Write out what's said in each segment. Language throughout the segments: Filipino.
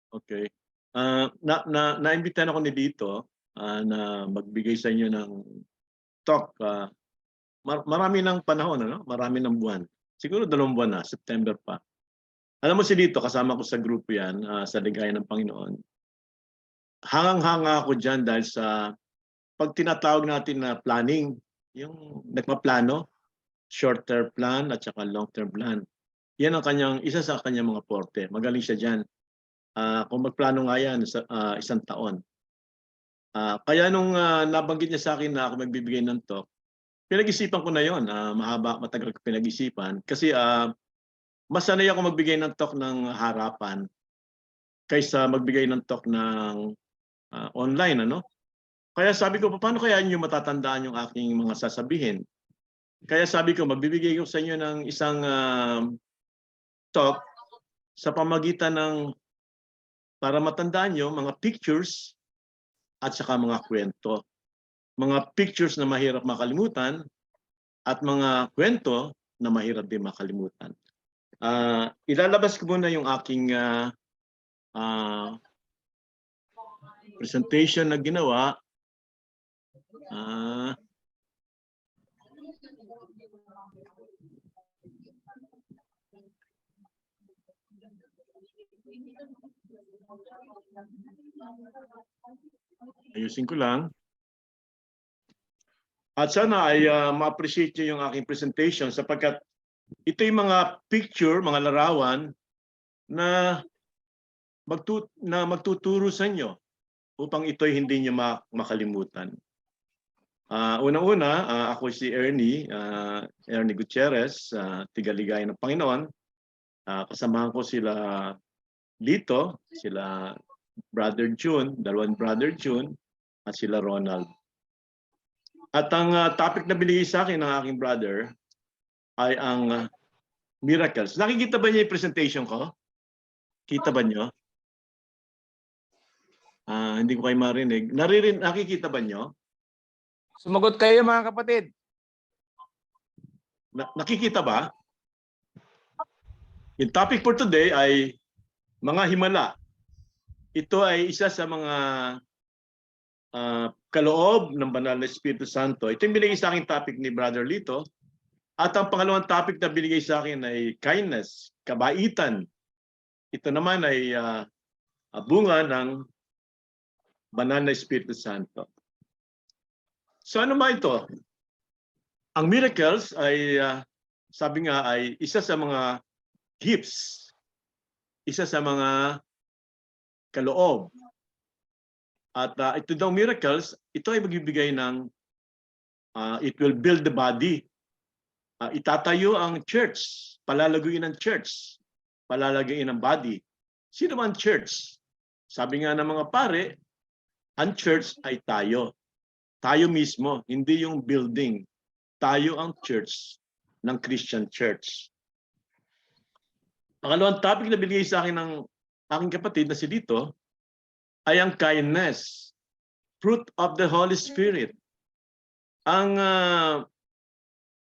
Okay. Naimbitahan ako ni Dito na magbigay sa inyo ng talk. Marami ng panahon, ano? Marami ng buwan. Siguro 2 buwan na, September pa. Alam mo si Dito, kasama ko sa grupo yan, sa Ligaya ng Panginoon. Hangang-hanga ako dyan dahil sa pag tinatawag natin na planning, yung nagpaplano, short-term plan at saka long-term plan. Yan ang isa sa kanyang mga porte. Magaling siya dyan. Kung magplano nga yan sa 1 taon. Kaya nung nabanggit niya sa akin na ako magbibigay ng talk, pinag-isipan ko na yon. Matagal ko pinag-isipan. Kasi mas sanay ako magbigay ng talk ng harapan kaysa magbigay ng talk ng online. Ano? Kaya sabi ko, paano kaya niyo matatandaan yung aking mga sasabihin? Kaya sabi ko, magbibigay ko sa inyo ng isang talk sa pamagitan ng, para matandaan nyo, mga pictures at saka mga kwento. Mga pictures na mahirap makalimutan at mga kwento na mahirap din makalimutan. Ilalabas ko muna yung aking presentation na ginawa. Ayusin ko lang. At sana ay ma-appreciate nyo yung aking presentation sapagkat ito yung mga picture, mga larawan na magtuturo sa inyo upang ito'y hindi nyo makalimutan. Unang-una, ako si Ernie Gutierrez, tiga-Ligaya ng Panginoon. Kasamahan ko sila dito, sila Brother June, dalawang Brother June, at sila Ronald. At ang topic na binigay sa akin ng aking brother ay ang miracles. Nakikita ba niya yung presentation ko? Kita ba niyo? Hindi ko kayo marinig. Nakikita ba niyo? Sumagot kayo mga kapatid. Nakikita ba? Yung topic for today ay mga himala. Ito ay isa sa mga kaloob ng Banal na Espiritu Santo. Ito yung binigay sa akin topic ni Brother Lito. At ang pangalawang topic na binigay sa akin ay kindness, kabaitan. Ito naman ay bunga ng Banal na Espiritu Santo. So ano ba ito? Ang miracles ay, sabi nga, ay isa sa mga gifts, isa sa mga kaloob. At ito daw miracles, ito ay magbibigay ng, it will build the body. Itatayo ang church, palalaguin ang church, palalaguin ang body. Sino man church? Sabi nga ng mga pare, ang church ay tayo. Tayo mismo, hindi yung building. Tayo ang church ng Christian church. Pangalawang topic na binigay sa akin ng aking kapatid na si Dito ay ang kindness, fruit of the Holy Spirit. Ang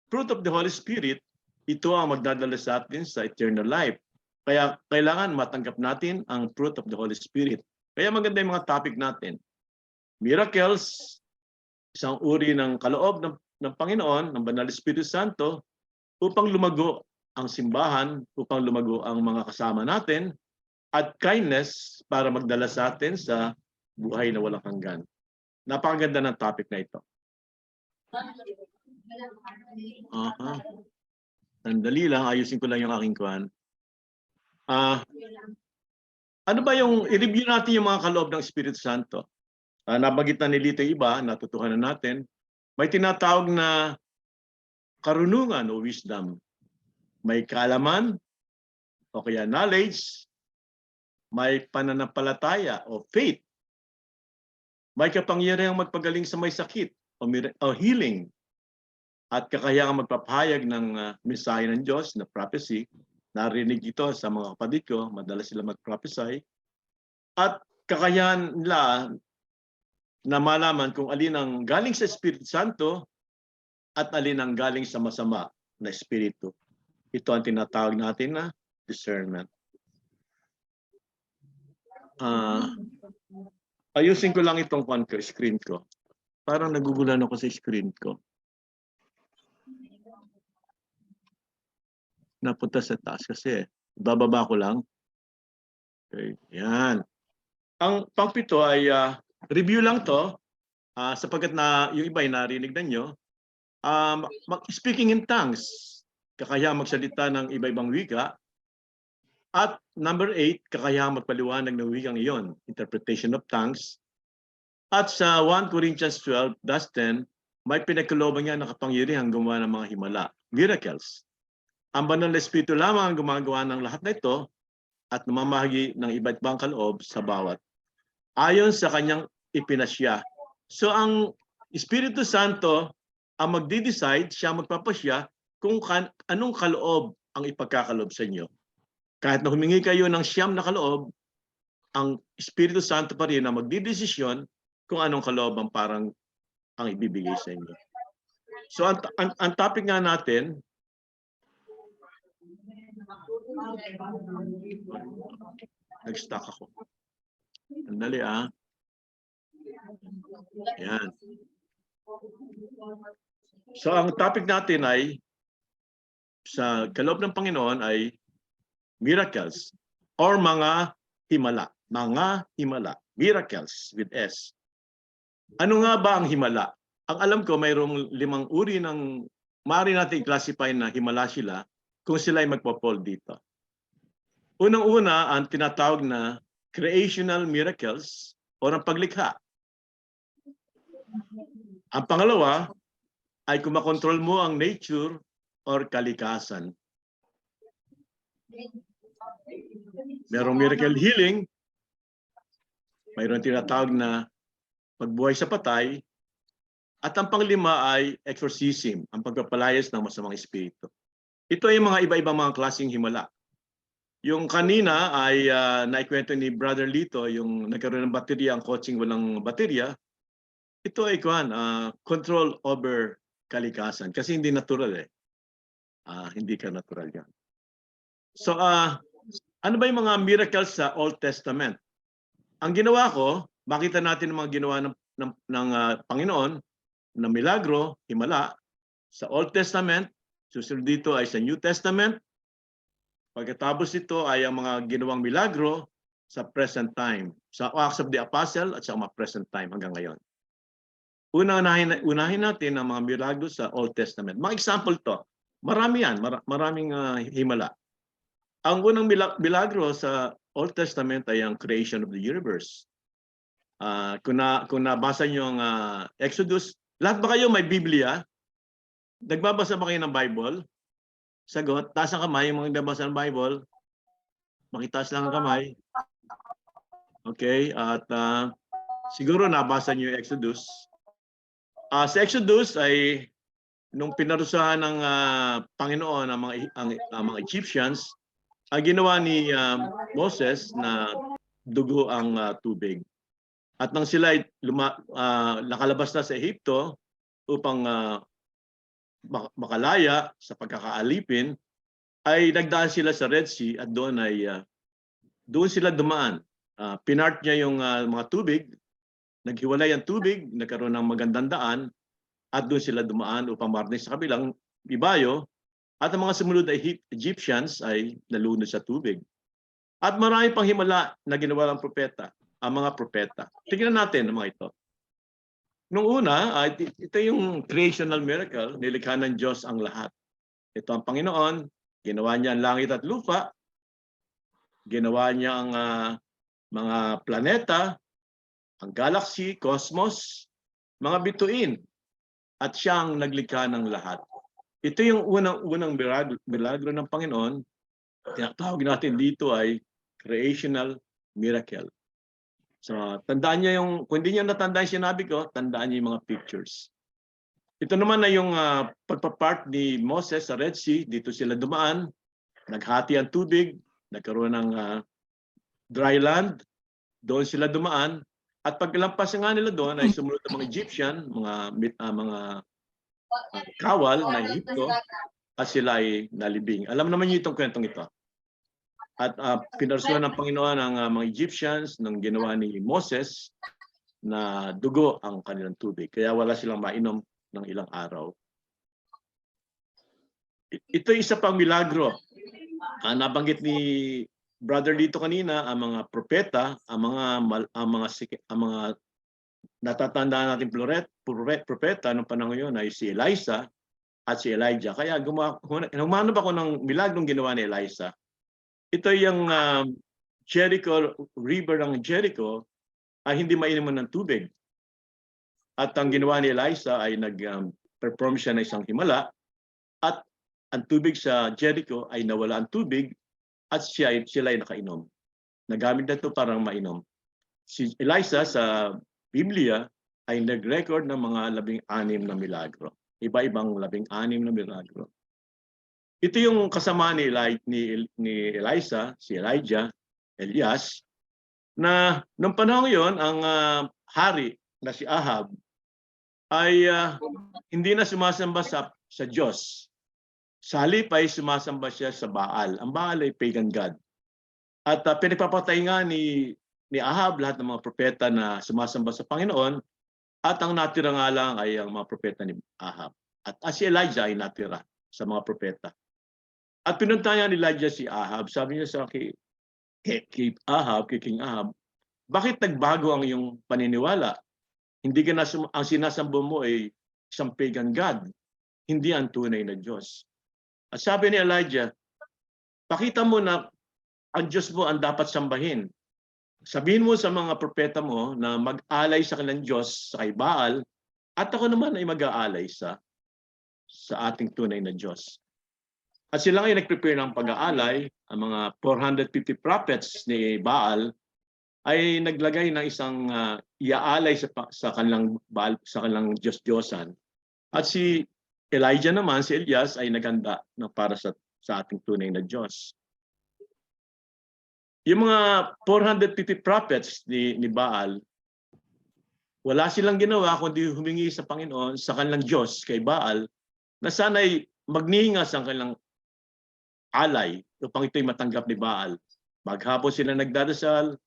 fruit of the Holy Spirit, ito ang magdadala sa atin sa eternal life. Kaya kailangan matanggap natin ang fruit of the Holy Spirit. Kaya maganda yung mga topic natin. Miracles, isang uri ng kaloob ng Panginoon, ng Banal Espiritu Santo, upang lumago ang simbahan, upang lumago ang mga kasama natin, at kindness para magdala sa atin sa buhay na walang hanggan. Napakaganda ng topic na ito. Sandali lang, ayusin ko lang yung aking kuwan. Ano ba yung, i-review natin yung mga kaloob ng Espiritu Santo. Nabanggit na nilito iba, natutuhanan natin. May tinatawag na karunungan o wisdom. May kaalaman o kaya knowledge. May pananampalataya o faith. May kapangyarihang magpagaling sa may sakit o healing. At kakayahang magpapahayag ng mensahe ng Diyos na prophecy. Narinig ito sa mga kapatid ko, madalas sila mag-prophesy. At kakayahan nila na malaman kung alin ang galing sa Espiritu Santo at alin ang galing sa masama na espiritu. Ito ang tinatawag natin na discernment. ayusin ko lang itong screen ko. Parang nagugulan ako sa screen ko. Napunta sa taas kasi bababa ko lang. Okay, yan. Ang pang-pito ay review lang to sapagkat na yung iba ay narinig na nyo. Speaking in tongues, kakayahang magsalita ng iba-ibang wika. At number 8, kakayahang magpaliwanag ng wikang iyon, interpretation of tongues. At sa 1 Corinthians 12:10, may pinagkalooban niya na kapangyarihang gumawa ng mga himala, miracles. Ang banal na Espiritu lamang ang gumagawa ng lahat na ito at namamahagi ng iba't ibang kaloob sa bawat ayon sa kanyang ipinasya. So ang Espiritu Santo ang magdi-decide, siya magpapasya kung anong kaloob ang ipagkakaloob sa inyo. Kahit na humingi kayo ng 9 na kaloob, ang Espiritu Santo pa rin ang magdidesisyon kung anong kaloob ang parang ang ibibigay sa inyo. So ang topic nga natin, nag-stuck ako. Sandali Ayan. So ang topic natin ay sa kaloob ng Panginoon ay miracles or mga himala. Mga himala. Miracles with S. Ano nga ba ang himala? Ang alam ko mayroong 5 uri ng maaari natin i-classify na himala sila kung sila ay magpo-fall dito. Unang-una ang tinatawag na creational miracles o ang paglikha. Ang pangalawa ay kumakontrol mo ang nature or kalikasan. Merong miracle healing, mayroong tinatawag na pagbuhay sa patay, at ang panglima ay exorcism, ang pagpapalayas ng masamang espiritu. Ito ay mga iba-ibang mga klaseng himala. Yung kanina ay naikwento ni Brother Lito, yung nagkaroon ng baterya, ang coaching walang baterya. Ito ay control over kalikasan kasi hindi natural hindi ka natural yan. So ano ba yung mga miracles sa Old Testament? Ang ginawa ko, makita natin ang mga ginawa ng Panginoon na milagro, himala sa Old Testament. Susunod dito ay sa New Testament. Pagkatapos ito ay ang mga ginawang milagro sa present time, sa Acts of the Apostle at sa mga present time hanggang ngayon. Unahin natin ang mga milagro sa Old Testament. Mga example to. Marami yan, maraming himala. Ang unang milagro sa Old Testament ay ang creation of the universe. Kung nabasa niyo ang Exodus, lahat ba kayo may Biblia? Nagbabasa ba kayo ng Bible? Sagot, taas ang kamay, yung mga nagbabasa ng Bible. Makitaas lang ang kamay. Okay, at siguro nabasa niyo yung Exodus. Sa Exodus ay nung pinarusahan ng Panginoon ang mga Egyptians, ang ginawa ni Moses na dugo ang tubig. At nang sila ay nakalabas na sa Ehipto upang makalaya sa pagkakaalipin, ay nagdaan sila sa Red Sea at doon sila dumaan. Pinart niya yung mga tubig, naghiwalay ang tubig, nagkaroon ng magandang daan, at doon sila dumaan upang marnes sa kabilang ibayo, at ang mga sumunod ay Egyptians ay nalunod sa tubig. At marami pang himala na ginawa ng propeta, ang mga propeta. Tingnan natin ang mga ito. Nung una, ito yung creational miracle, nilikha ng Diyos ang lahat. Ito ang Panginoon, ginawa niya ang langit at lupa, ginawa niya ang mga planeta, ang galaxy, cosmos, mga bituin, at siya ang naglikha ng lahat. Ito yung unang milagro ng Panginoon. Tinatawag natin dito ay creational miracle. So, tandaan niyo kung hindi niyo natandaan yung sinabi ko, tandaan niyo yung mga pictures. Ito naman ay yung pagpapart ni Moses sa Red Sea. Dito sila dumaan, naghati ang tubig, nagkaroon ng dry land, doon sila dumaan. At paglampas nga nila doon ay sumunod ang mga Egyptian, mga kawal na Ehipto, at sila ay nalibing. Alam naman niyo itong kwentong ito. At pinarsuhan ng Panginoon ang mga Egyptians ng ginawa ni Moses na dugo ang kanilang tubig. Kaya wala silang mainom ng ilang araw. Ito isa pang milagro. Nabanggit ni brother dito kanina ang mga propeta, ang mga natatandaan natin propeta ng panahon yon ay si Elisha at si Elijah. Kaya humanap ako ng milagrong ginawa ni Elisha. Ito yung Jericho, river ng Jericho ay hindi mainom ng tubig. At ang ginawa ni Elisha ay nag-perform siya ng isang himala at ang tubig sa Jericho ay nawala ang tubig at sila ay nakainom. Nagamit na ito parang mainom. Si Elisha sa Biblia ay nag-record ng mga 16 na milagro. Iba-ibang 16 na milagro. Ito yung kasama ni Elisha, si Elijah, Elias, na nung panahon yon ang hari na si Ahab ay hindi na sumasamba sa Diyos. Sa halip ay sumasamba siya sa Baal. Ang Baal ay pagan god. At pinagpapatay nga ni Ahab lahat ng mga propeta na sumasamba sa Panginoon at ang natira nga lang ay ang mga propeta ni Ahab. At si Elijah ay natira sa mga propeta. At pinunta niya ni Elijah si Ahab. Sabi niya sa kay King Ahab, bakit nagbago ang iyong paniniwala? Hindi ka na ang sinasamba mo ay isang pagan god, hindi ang tunay na Diyos. At sabi ni Elijah, pakita mo na ang Diyos mo ang dapat sambahin. Sabihin mo sa mga propeta mo na mag-alay sa kanilang Diyos sa kay Baal at ako naman ay mag-aalay sa ating tunay na Diyos. At sila ay nag-prepare ng pag-aalay. Ang mga 450 prophets ni Baal ay naglagay ng isang iaalay sa kanilang Baal, sa kanilang Diyos-Diyosan. At si Elijah naman, si Elias ay naganda na para sa ating tunay na Diyos. Yung mga 450 prophets ni Baal, wala silang ginawa kundi humingi sa Panginoon, sa kanilang Diyos, kay Baal, na sana'y magningas ang kanilang alay upang ito'y matanggap ni Baal. Maghapon sila nagdadasal,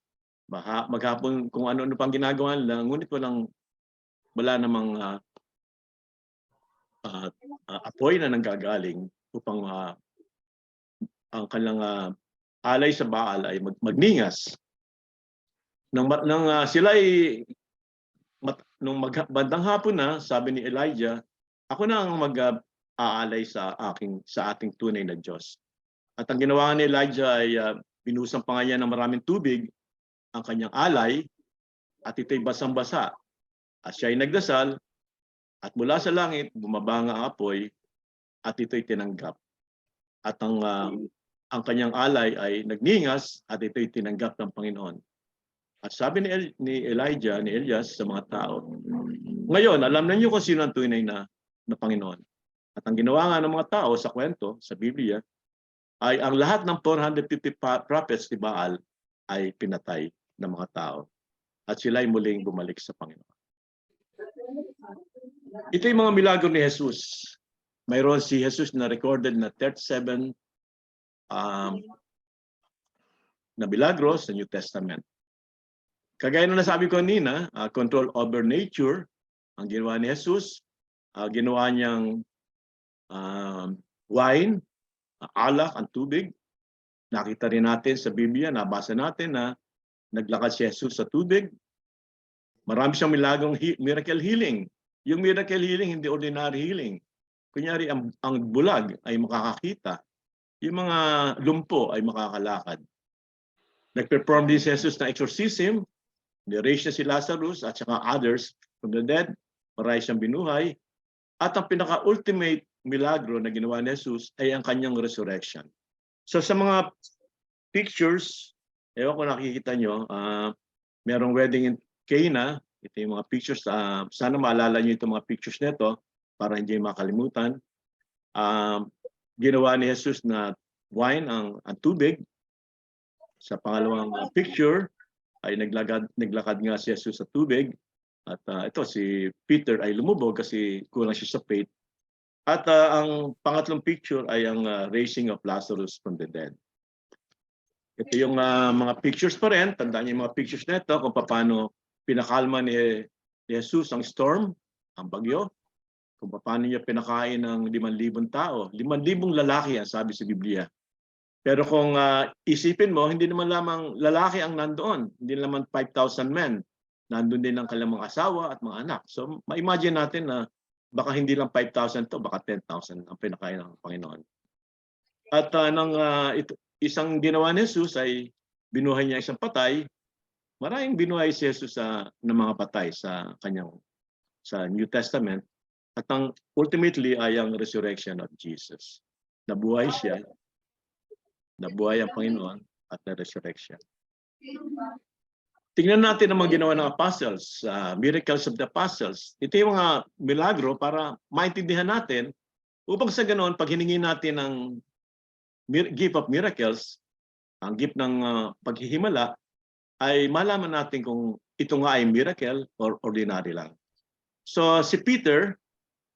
maghapon kung ano-ano pang ginagawa nila, ngunit wala namang apoy na nanggagaling upang ang kanilang alay sa Baal ay magningas. Nung bandang hapon na, sabi ni Elijah, ako na ang mag-aalay sa ating tunay na Diyos. At ang ginawa ni Elijah ay binusang pa nga niya ng maraming tubig ang kanyang alay at ito'y basang-basa. At siya ay nagdasal at mula sa langit bumaba nga ang apoy at ito'y tinanggap. At ang kanyang alay ay nagningas at ito'y tinanggap ng Panginoon. At sabi ni Elias sa mga tao, ngayon, alam na niyo kung sino ang tunay na Panginoon. At ang ginawa nga ng mga tao sa kwento, sa Biblia, ay ang lahat ng 450 prophets ni Baal ay pinatay ng mga tao. At sila ay muling bumalik sa Panginoon. Ito yung mga milagro ni Jesus. Mayroon si Jesus na recorded na 37 na milagro sa New Testament. Kagaya na nasabi ko kanina, control over nature, ang ginawa ni Jesus, ginawa niyang wine, alak, ang tubig. Nakita rin natin sa Biblia, nabasa natin na naglakad si Jesus sa tubig. Marami siyang milagrong miracle healing. Yung miracle healing, hindi ordinary healing. Kunyari, ang bulag ay makakakita. Yung mga lumpo ay makakalakad. Nag-perform din si Jesus na exorcism. Ni-raise niya si Lazarus at saka others from the dead. Marami siyang binuhay. At ang pinaka-ultimate milagro na ginawa ni Jesus ay ang kanyang resurrection. So sa mga pictures, ewan ko nakikita nyo, merong wedding in Cana. Ito yung mga pictures. Sana maalala nyo itong mga pictures nito para hindi makalimutan. Ginawa ni Jesus na wine ang tubig. Sa pangalawang picture ay naglakad nga si Jesus sa tubig. At ito si Peter ay lumubog kasi kulang siya sa faith. At ang pangatlong picture ay ang raising of Lazarus from the dead. Ito yung mga pictures pa rin. Tandaan niyo yung mga pictures na ito kung paano pinakalma ni Jesus ang storm, ang bagyo. Kung paano niya pinakain ng 5,000 tao. 5,000 lalaki ang sabi sa Biblia. Pero kung isipin mo, hindi naman lamang lalaki ang nandoon. Hindi naman 5,000 men. Nandun din ang kanilang mga asawa at mga anak. So ma-imagine natin na baka hindi lang 5,000 to, baka 10,000 ang pinakain ng Panginoon. At isang ginawa ni Jesus ay binuhay niya isang patay. Maraming binuhay si Jesus ng mga patay sa New Testament. At ang ultimately ay ang resurrection of Jesus. Nabuhay siya, nabuhay ang Panginoon at na-resurrection. Tingnan natin ang mga ginawa ng apostles, miracles of the apostles. Ito yung mga milagro para maintindihan natin upang sa ganoon, pag hiningi natin ang gift of miracles, ang gift ng paghihimala, ay malaman natin kung ito nga ay miracle or ordinary lang. So si Peter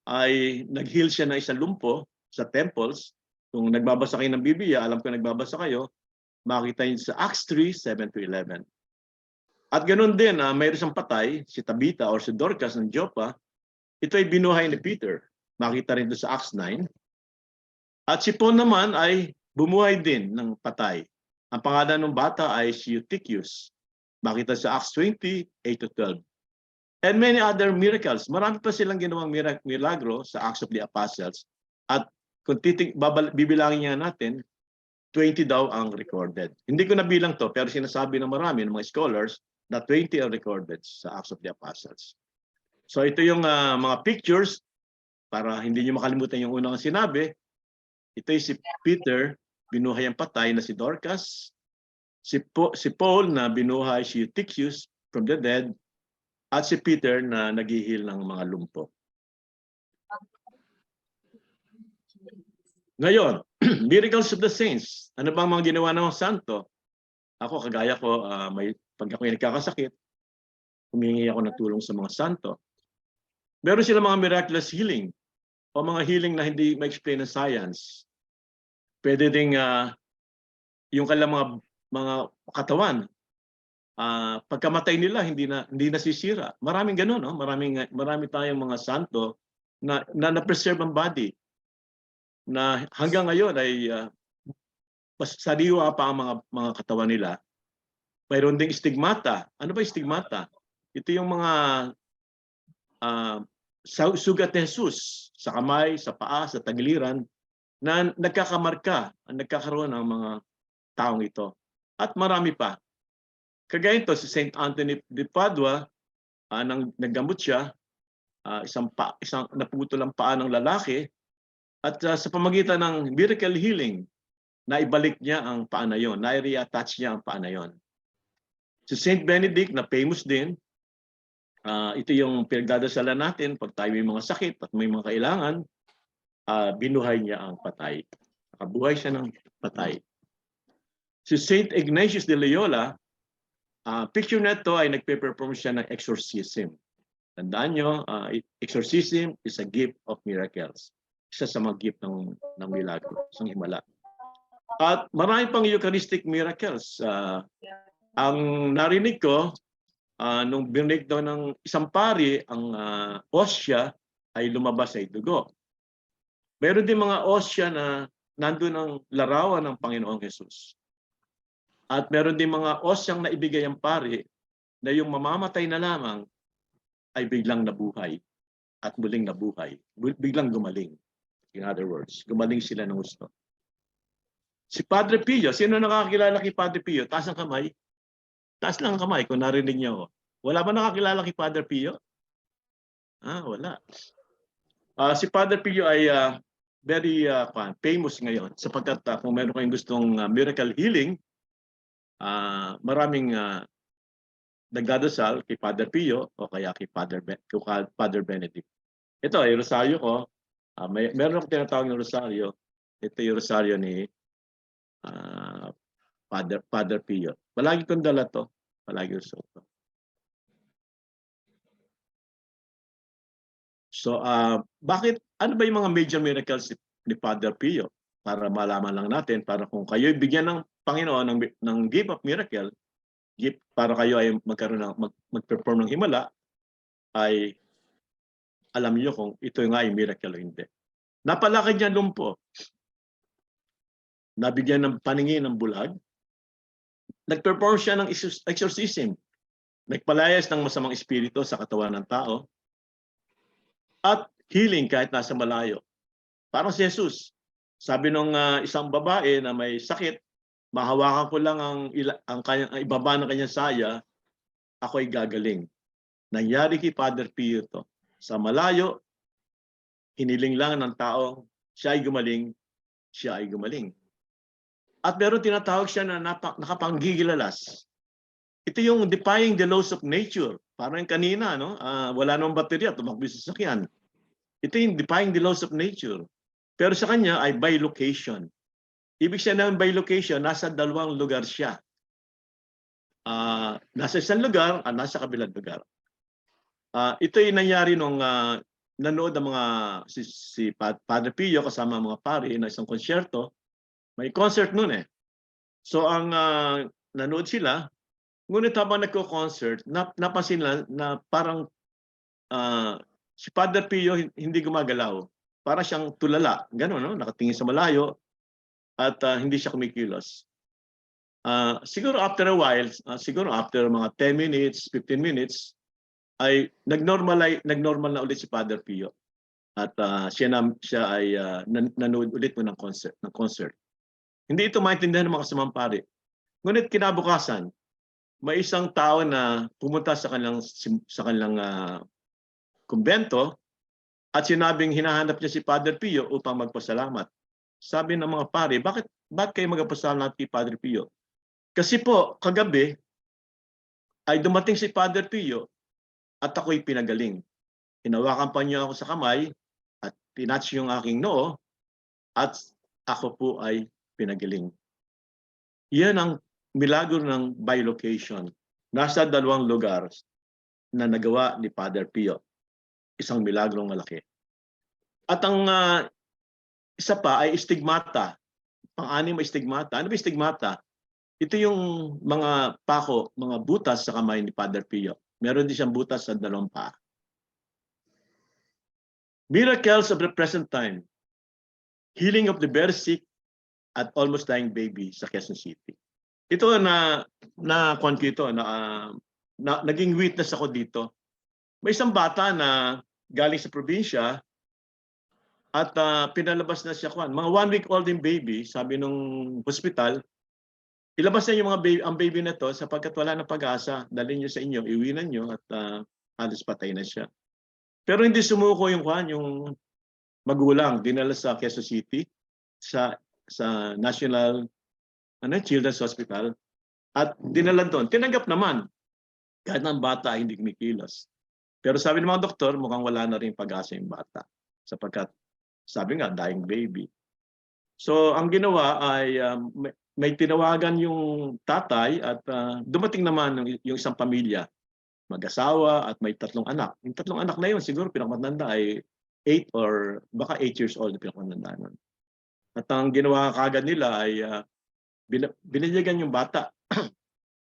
ay nag-heal siya ng isang lumpo sa temples. Kung nagbabasa kayo ng Biblia, alam ko nagbabasa kayo, makita niyo sa Acts 3, 7-11. At ganoon din, mayroon siyang patay, si Tabitha or si Dorcas ng Joppa, ito ay binuhay ni Peter. Makita rin doon sa Acts 9. At si Paul naman ay bumuhay din ng patay. Ang pangalan ng bata ay si Eutychus. Makita sa Acts 20, 8-12. And many other miracles. Marami pa silang ginawang milagro sa Acts of the Apostles. At kung bibilangin niya natin, 20 daw ang recorded. Hindi ko nabilang to, pero sinasabi ng marami ng mga scholars na 20 are recorded sa Acts of the Apostles. So ito yung mga pictures para hindi niyo makalimutan yung unang sinabi. Ito ay si Peter, binuhay ang patay na si Dorcas. Si Paul na binuhay si Eutychus from the dead. At si Peter na naghihil ng mga lumpo. Ngayon, miracles of the saints. Ano bang mga ginawa ng santo? Ako, kagaya ko, pag ako nagkakasakit, humingi ako ng tulong sa mga santo. Meron sila mga miraculous healing o mga healing na hindi ma-explain ng science. Pwede ding yung kanilang mga katawan, pagkamatay nila hindi nasisira. Maraming ganoon, no? Marami tayong mga santo na preserve ang body na hanggang ngayon ay mas sariwa pa ang mga katawan nila. Mayroon ding stigmata. Ano ba stigmata? Ito yung mga sugat ni Jesus sa kamay, sa paa, sa tagiliran na nagkakaroon ng mga taong ito. At marami pa. Kagaya ito, si St. Anthony de Padua, nang naggamot siya, isang naputol ang paa ng lalaki, at sa pamagitan ng miracle healing, naibalik niya ang paa na yon, na-reattach niya ang paa na yon. Si St. Benedict, na famous din, ito yung pinagdadasalan natin pag tayo may mga sakit at may mga kailangan, binuhay niya ang patay. Nakabuhay siya ng patay. Si St. Ignatius de Loyola, picture na ito ay nagpe-perform siya ng exorcism. Tandaan nyo, exorcism is a gift of miracles. Isa sa mga gift ng milagro, isang himala. At marami pang Eucharistic miracles. Ang narinig ko, nung bininig daw ng isang pari, ang osya ay lumabas ay dugo. Meron din mga osya na nandun ang larawan ng Panginoong Jesus. At meron din mga osyang naibigay ang pari na yung mamamatay na lamang ay biglang nabuhay at muling nabuhay. Biglang gumaling. In other words, gumaling sila ng gusto. Si Padre Pio, sino nakakilala kay Padre Pio? Taas ang kamay. Taas lang ang kamay kung narinig niyo ako. Wala ba nakakilala kay Padre Pio? Wala. Si Padre Pio ay very famous ngayon sapagkat kung meron kayong gustong miracle healing, maraming nagdadasal kay Padre Pio o kaya kay Father Benedict. Ito ay rosaryo ko. Meron akong tinatawag na rosaryo. Ito yung rosaryo ni Father Pio. Palagi kong dala to. Palagi ko suot to. So, bakit? Ano ba yung mga major miracles ni Father Pio? Para malaman lang natin, para kung kayo'y bigyan ng Panginoon ng gift of miracle, gift para kayo ay magkaroon ng mag-perform ng himala, ay alam niyo kung ito nga ay miracle o hindi. Napalakad niya lumpo. Nabigyan ng paningin ng bulag. Nag-perform siya ng exorcism. Nagpalayas ng masamang espiritu sa katawan ng tao. At healing kahit nasa malayo. Parang si Jesus. Sabi nung isang babae na may sakit, mahawakan ko lang ang ibaba ng kanyang saya, ako'y gagaling. Nangyari kay Father Pio to. Sa malayo, hiniling lang ng tao, siya ay gumaling, siya ay gumaling. At meron tinatawag siya na nakapanggigilalas. Ito yung defying the laws of nature. Parang kanina, no? Wala namang baterya, tumakbo sa sasakyan. Ito yung defying the laws of nature. Pero sa kanya ay by location. Ibig sabihin ng by location, nasa dalawang lugar siya. Nasa isang lugar at nasa kabilang lugar. Ito yung nangyari nung nanood ng mga si Padre Pio kasama mga pari na isang konsyerto. May concert noon eh. So ang nanood sila, ngunit habang nagko-concert, napansin na parang si Padre Pio hindi gumagalaw. Para siyang tulala, gano'n, no? Nakatingin sa malayo at hindi siya kumikilos. Siguro after a while, siguro after mga 10 minutes, 15 minutes, ay nagnormal na ulit si Padre Pio. At siya ay nanood ulit mo ng concert. Hindi ito maintindihan ng mga kasamang pari. Ngunit kinabukasan, may isang tao na pumunta sa kanilang kumbento at sinabing hinahanap niya si Padre Pio upang magpasalamat. Sabi ng mga pari, bakit kayo magpasalamat kay Padre Pio? Kasi po, kagabi ay dumating si Padre Pio at ako'y pinagaling. Hinawakan pa niya ako sa kamay at pinatch yung aking noo at ako po ay pinagaling. Yan ang milagro ng bilocation. Nasa dalawang lugar na nagawa ni Padre Pio. Isang milagrong malaki. At ang isa pa ay stigmata. Pang-anim ay stigmata. Ano ba stigmata? Ito yung mga pako, mga butas sa kamay ni Padre Pio. Meron din siyang butas sa dalawang paa. Miracles of the present time. Healing of the very sick at almost dying baby sa Quezon City. Ito naging witness ako dito. May isang bata na galing sa probinsya at pinalabas na siya mga 1 week old yung baby, sabi nung hospital, ilabas na yung ang baby na to sapagkat wala na pag-asa, dalhin niyo sa inyo, iwinan niyo at halos patay na siya. Pero hindi sumuko yung magulang, dinala sa Quezon City sa National Children's Hospital at dinala doon. Tinanggap naman kahit ng bata hindi kumikilos. Pero sabi ng mga doktor, mukhang wala na rin pag-asa yung bata sapagkat sabi nga, dying baby. So ang ginawa ay may tinawagan yung tatay at dumating naman yung isang pamilya, mag-asawa at may 3 anak. Yung 3 anak na yun, siguro pinakamatanda ay 8 or baka 8 years old na pinakamatanda nun. At ang ginawa kagad nila ay binigyan yung bata.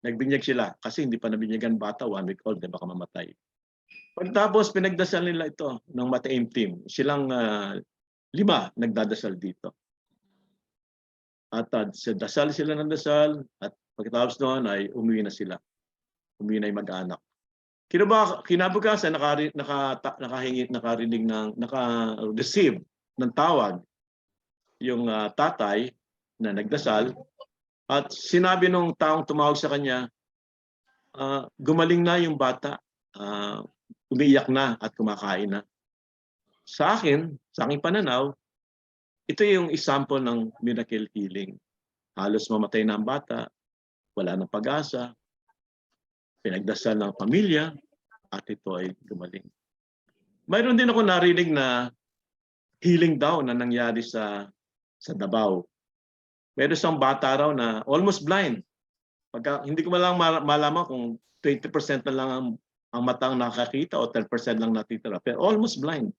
Nagbinyag sila kasi hindi pa nabinyagan bata, 1 week old, baka mamatay. Pagtapos pinagdasal nila ito ng mataimtim. Silang 5 nagdadasal dito. At dasal sila ng dasal at pagkatapos noon ay umuwi na sila. Umuwi na yung mag-anak. Kinabukasan naka-receive ng tawag yung tatay na nagdasal at sinabi nung taong tumawag sa kanya, gumaling na yung bata, umiiyak na at kumakain na. Sa aking pananaw, ito yung example ng miracle healing. Halos mamatay na ang bata, wala nang pag-asa, pinagdasal ng pamilya, at ito ay gumaling. Mayroon din ako narinig na healing daw na nangyari sa Davao. Meron isang bata raw na almost blind. Hindi ko malaman kung 20% na lang ang matang nakakita o 10% lang natitira. Pero almost blind.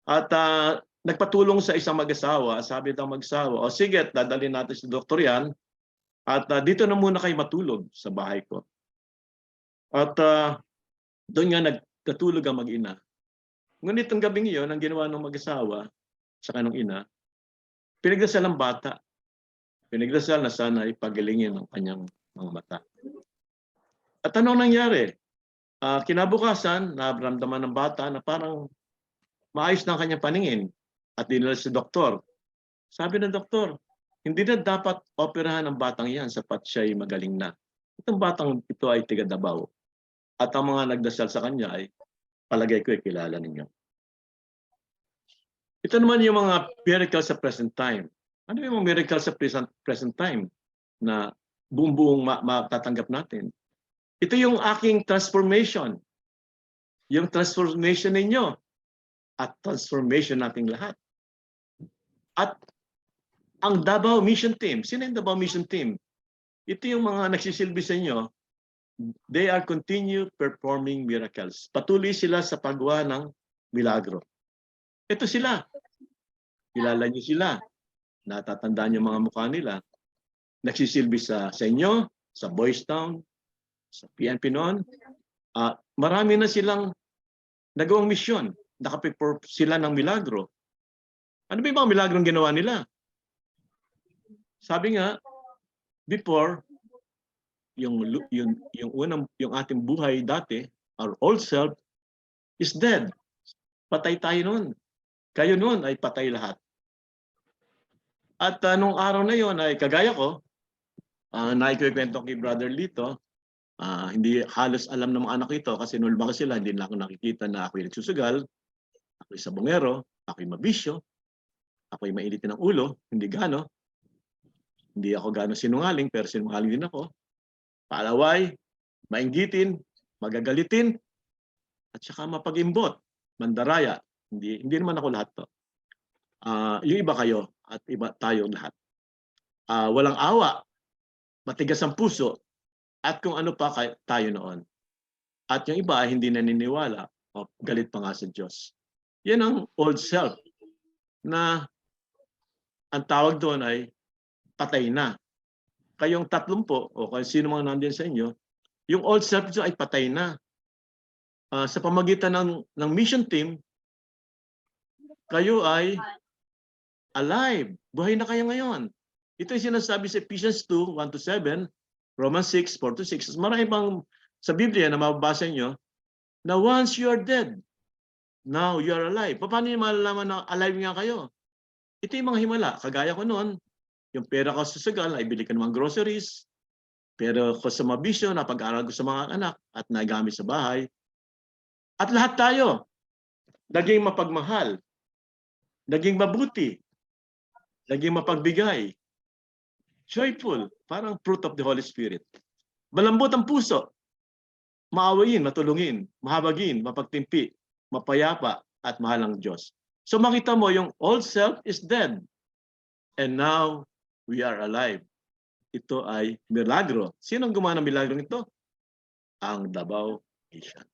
At nagpatulong sa isang mag-asawa. Sabi daw mag-asawa, o sige, dadalhin natin sa doktor yan At dito na muna kayo matulog sa bahay ko. At doon nga nagkatulog ang mag-ina. Ngunit ang gabing iyon, ang ginawa ng mag-asawa sa kanong ina, pinagdasal ang bata. Pinagdasal na sana ipagaling ang kanyang mga mata. At anong nangyari? Kinabukasan, naramdaman ng bata na parang maayos na ang kanyang paningin at dinala sa doktor. Sabi ng doktor, hindi na dapat operahan ang batang yan sapat siya ay magaling na. Itong batang ito ay tiga Davao. At ang mga nagdasal sa kanya ay palagay ko ay kilala ninyo. Ito naman yung mga miracles sa present time. Ano yung mga miracles sa present time na buong matatanggap natin? Ito yung aking transformation. Yung transformation ninyo at transformation nating lahat. At ang Davao Mission Team, sino yung Davao Mission Team? Ito yung mga nagsisilbi sa inyo. They are continue performing miracles. Patuloy sila sa paggawa ng milagro. Ito sila. Kilala niyo sila. Natatandaan niyo mga mukha nila. Nagsisilbi sa inyo, sa Boys Town, sa PNP noon. Marami na silang nagawang misyon. Nakaperform sila ng milagro. Ano ba yung mga milagrong ginawa nila? Sabi nga, before, yung ating buhay dati, our old self is dead. Patay tayo noon. Kayo noon ay patay lahat. At nung araw na yon ay kagaya ko, naikikwento kay Brother Lito, hindi halos alam ng mga anak ito kasi nung lumaki sila, hindi na ako nakikita na ako'y nagsusugal, ako'y sabongero, ako'y mabisyo, ako'y mainitin ng ulo, hindi gano. Hindi ako gano sinungaling, pero sinungaling din ako. Paalaway, mainggitin, magagalitin, at saka mapag-imbot, mandaraya. Hindi naman ako lahat to. Yung iba kayo at iba tayo lahat. Walang awa, matigas ang puso, at kung ano pa tayo noon. At yung iba hindi naniniwala o galit pa nga sa Diyos. Yan ang old self na ang tawag doon ay patay na. Kayong 30 o kung sino mga nandiyan sa inyo, yung old self ay patay na. Sa pamagitan ng mission team, kayo ay alive. Buhay na kayo ngayon. Ito yung sinasabi sa Ephesians 2, 1-7, Romans 6, 4-6. Marami pang sa Biblia na mababasa nyo na once you are dead, now you are alive. Paano nyo malalaman na alive nga kayo? Ito yung mga himala. Kagaya ko noon, yung pera ko sa sugal, ay bili ko ng mga groceries. Pero ko sa mabisyo, napag-aral ko sa mga anak at nagamit sa bahay. At lahat tayo, naging mapagmahal, naging mabuti, naging mapagbigay, joyful, parang fruit of the Holy Spirit. Malambot ang puso, maawayin, matulungin, mahabagin, mapagtimpi, mapayapa, at mahal ang Diyos. So makita mo, yung old self is dead. And now, we are alive. Ito ay milagro. Sino ang gumawa ng milagro nito? Ang Davao Mission.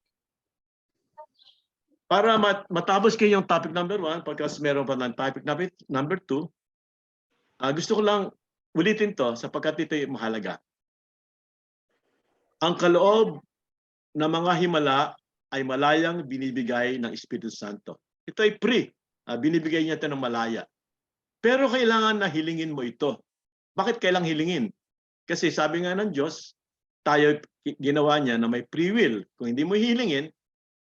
Para matapos kayo yung topic number 1, pagkas meron pa ng topic number 2, gusto ko lang ulitin to sapagkat ito ay mahalaga. Ang kaloob na mga himala ay malayang binibigay ng Espiritu Santo. Ito ay free. Binibigay niya ito ng malaya. Pero kailangan na hilingin mo ito. Bakit kailang hilingin? Kasi sabi nga ng Diyos, tayo ginawa niya na may free will. Kung hindi mo hilingin,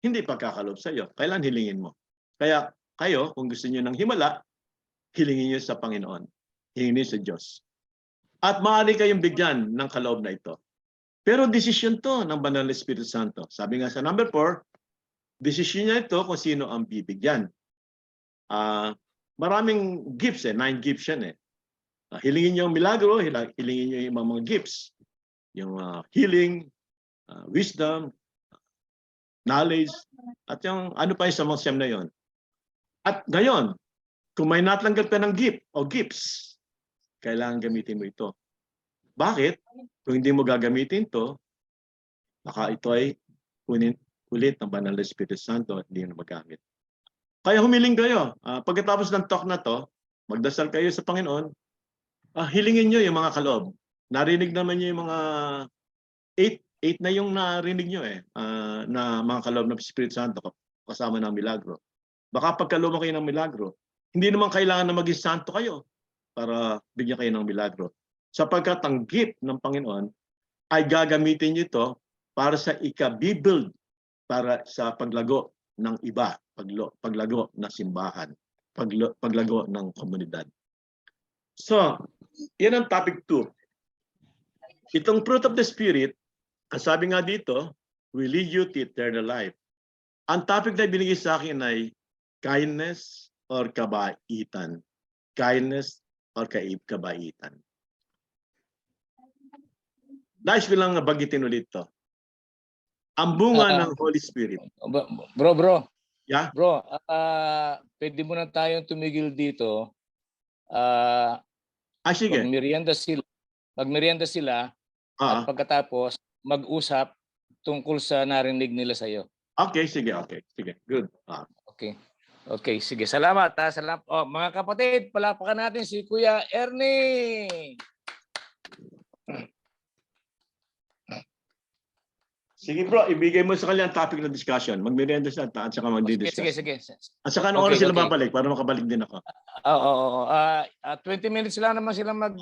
hindi pagkakalob sa iyo. Kailan hilingin mo? Kaya kayo, kung gusto niyo ng himala, hilingin niyo sa Panginoon. Hilingin niyo sa Diyos. At maaari kayong bigyan ng kaloob na ito. Pero desisyon to ng Banal na Espiritu Santo. Sabi nga sa number 4, desisyon niya ito kung sino ang bibigyan. Maraming gifts 9 gifts yan Hilingin niyo yung milagro, hilingin niyo yung mga gifts. Yung healing, wisdom, knowledge, at yung ano pa yung sa mga siyam na yon. At ngayon, kung may natanggap ka ng gift o gifts, kailangan gamitin mo ito. Bakit? Kung hindi mo gagamitin ito, baka ito ay ulit ng Banal na Espiritu Santo at hindi mo magamit. Kaya humiling kayo. Pagkatapos ng talk na to, magdasal kayo sa Panginoon, hilingin nyo yung mga kaloob. Narinig naman niyo yung mga 8 na yung narinig niyo na mga kaloob ng Espiritu Santo kasama ng milagro. Baka pagkaloob kayo ng milagro, hindi naman kailangan na maging santo kayo para bigyan kayo ng milagro. Sapagkat ang gift ng Panginoon ay gagamitin niyo ito para sa ika-build, para sa paglago ng iba, paglago ng simbahan, paglago ng komunidad. So, yan ang topic 2. Itong fruit of the Spirit, ang sabi nga dito, will lead you to eternal life. Ang topic na binigay sa akin ay kindness or kabaitan. Kindness or kabaitan. Nais ko lang bagitin ulit to. Ang bunga ng Holy Spirit. Bro. Yeah? Bro, pwede muna tayong tumigil dito. Sige. Magmerienda sila at pagkatapos mag-usap tungkol sa narinig nila sa iyo. Okay, sige. Good. Okay, sige. Salamat. Salamat. Mga kapatid, palakpakan natin si Kuya Ernie. Sige bro, ibigay mo sa kanya ang topic ng discussion. Magmerienda siya at saka magdi-discuss. Sige. At saka anong oras sila babalik para makabalik din ako? 20 minutes lang naman sila mag...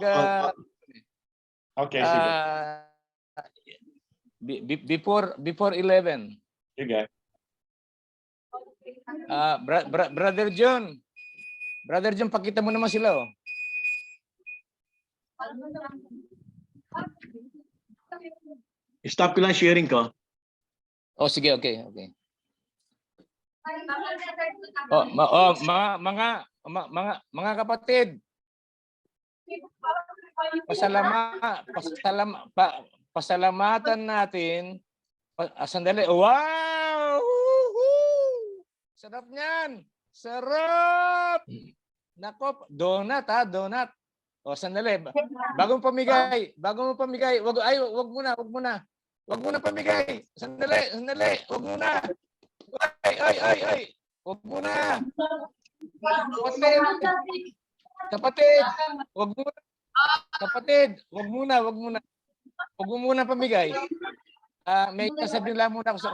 Okay, sige. Before 11. Sige. Brother John, pakita mo naman sila. Stop ko lang sharing ko. Sige, okay. Mga kapatid, pasalamatan natin. Sandali. Wow! Sarap niyan. Sarap! Nako, donut. Sandali. Bagong pamigay. Wag muna. Wag muna pamigay. Sandali. Wag muna. Ay. Wag muna. Kapatid. Wag muna. Kapatid, wag muna. Wag mo muna pamigay. May sasabihin lang muna ako sa...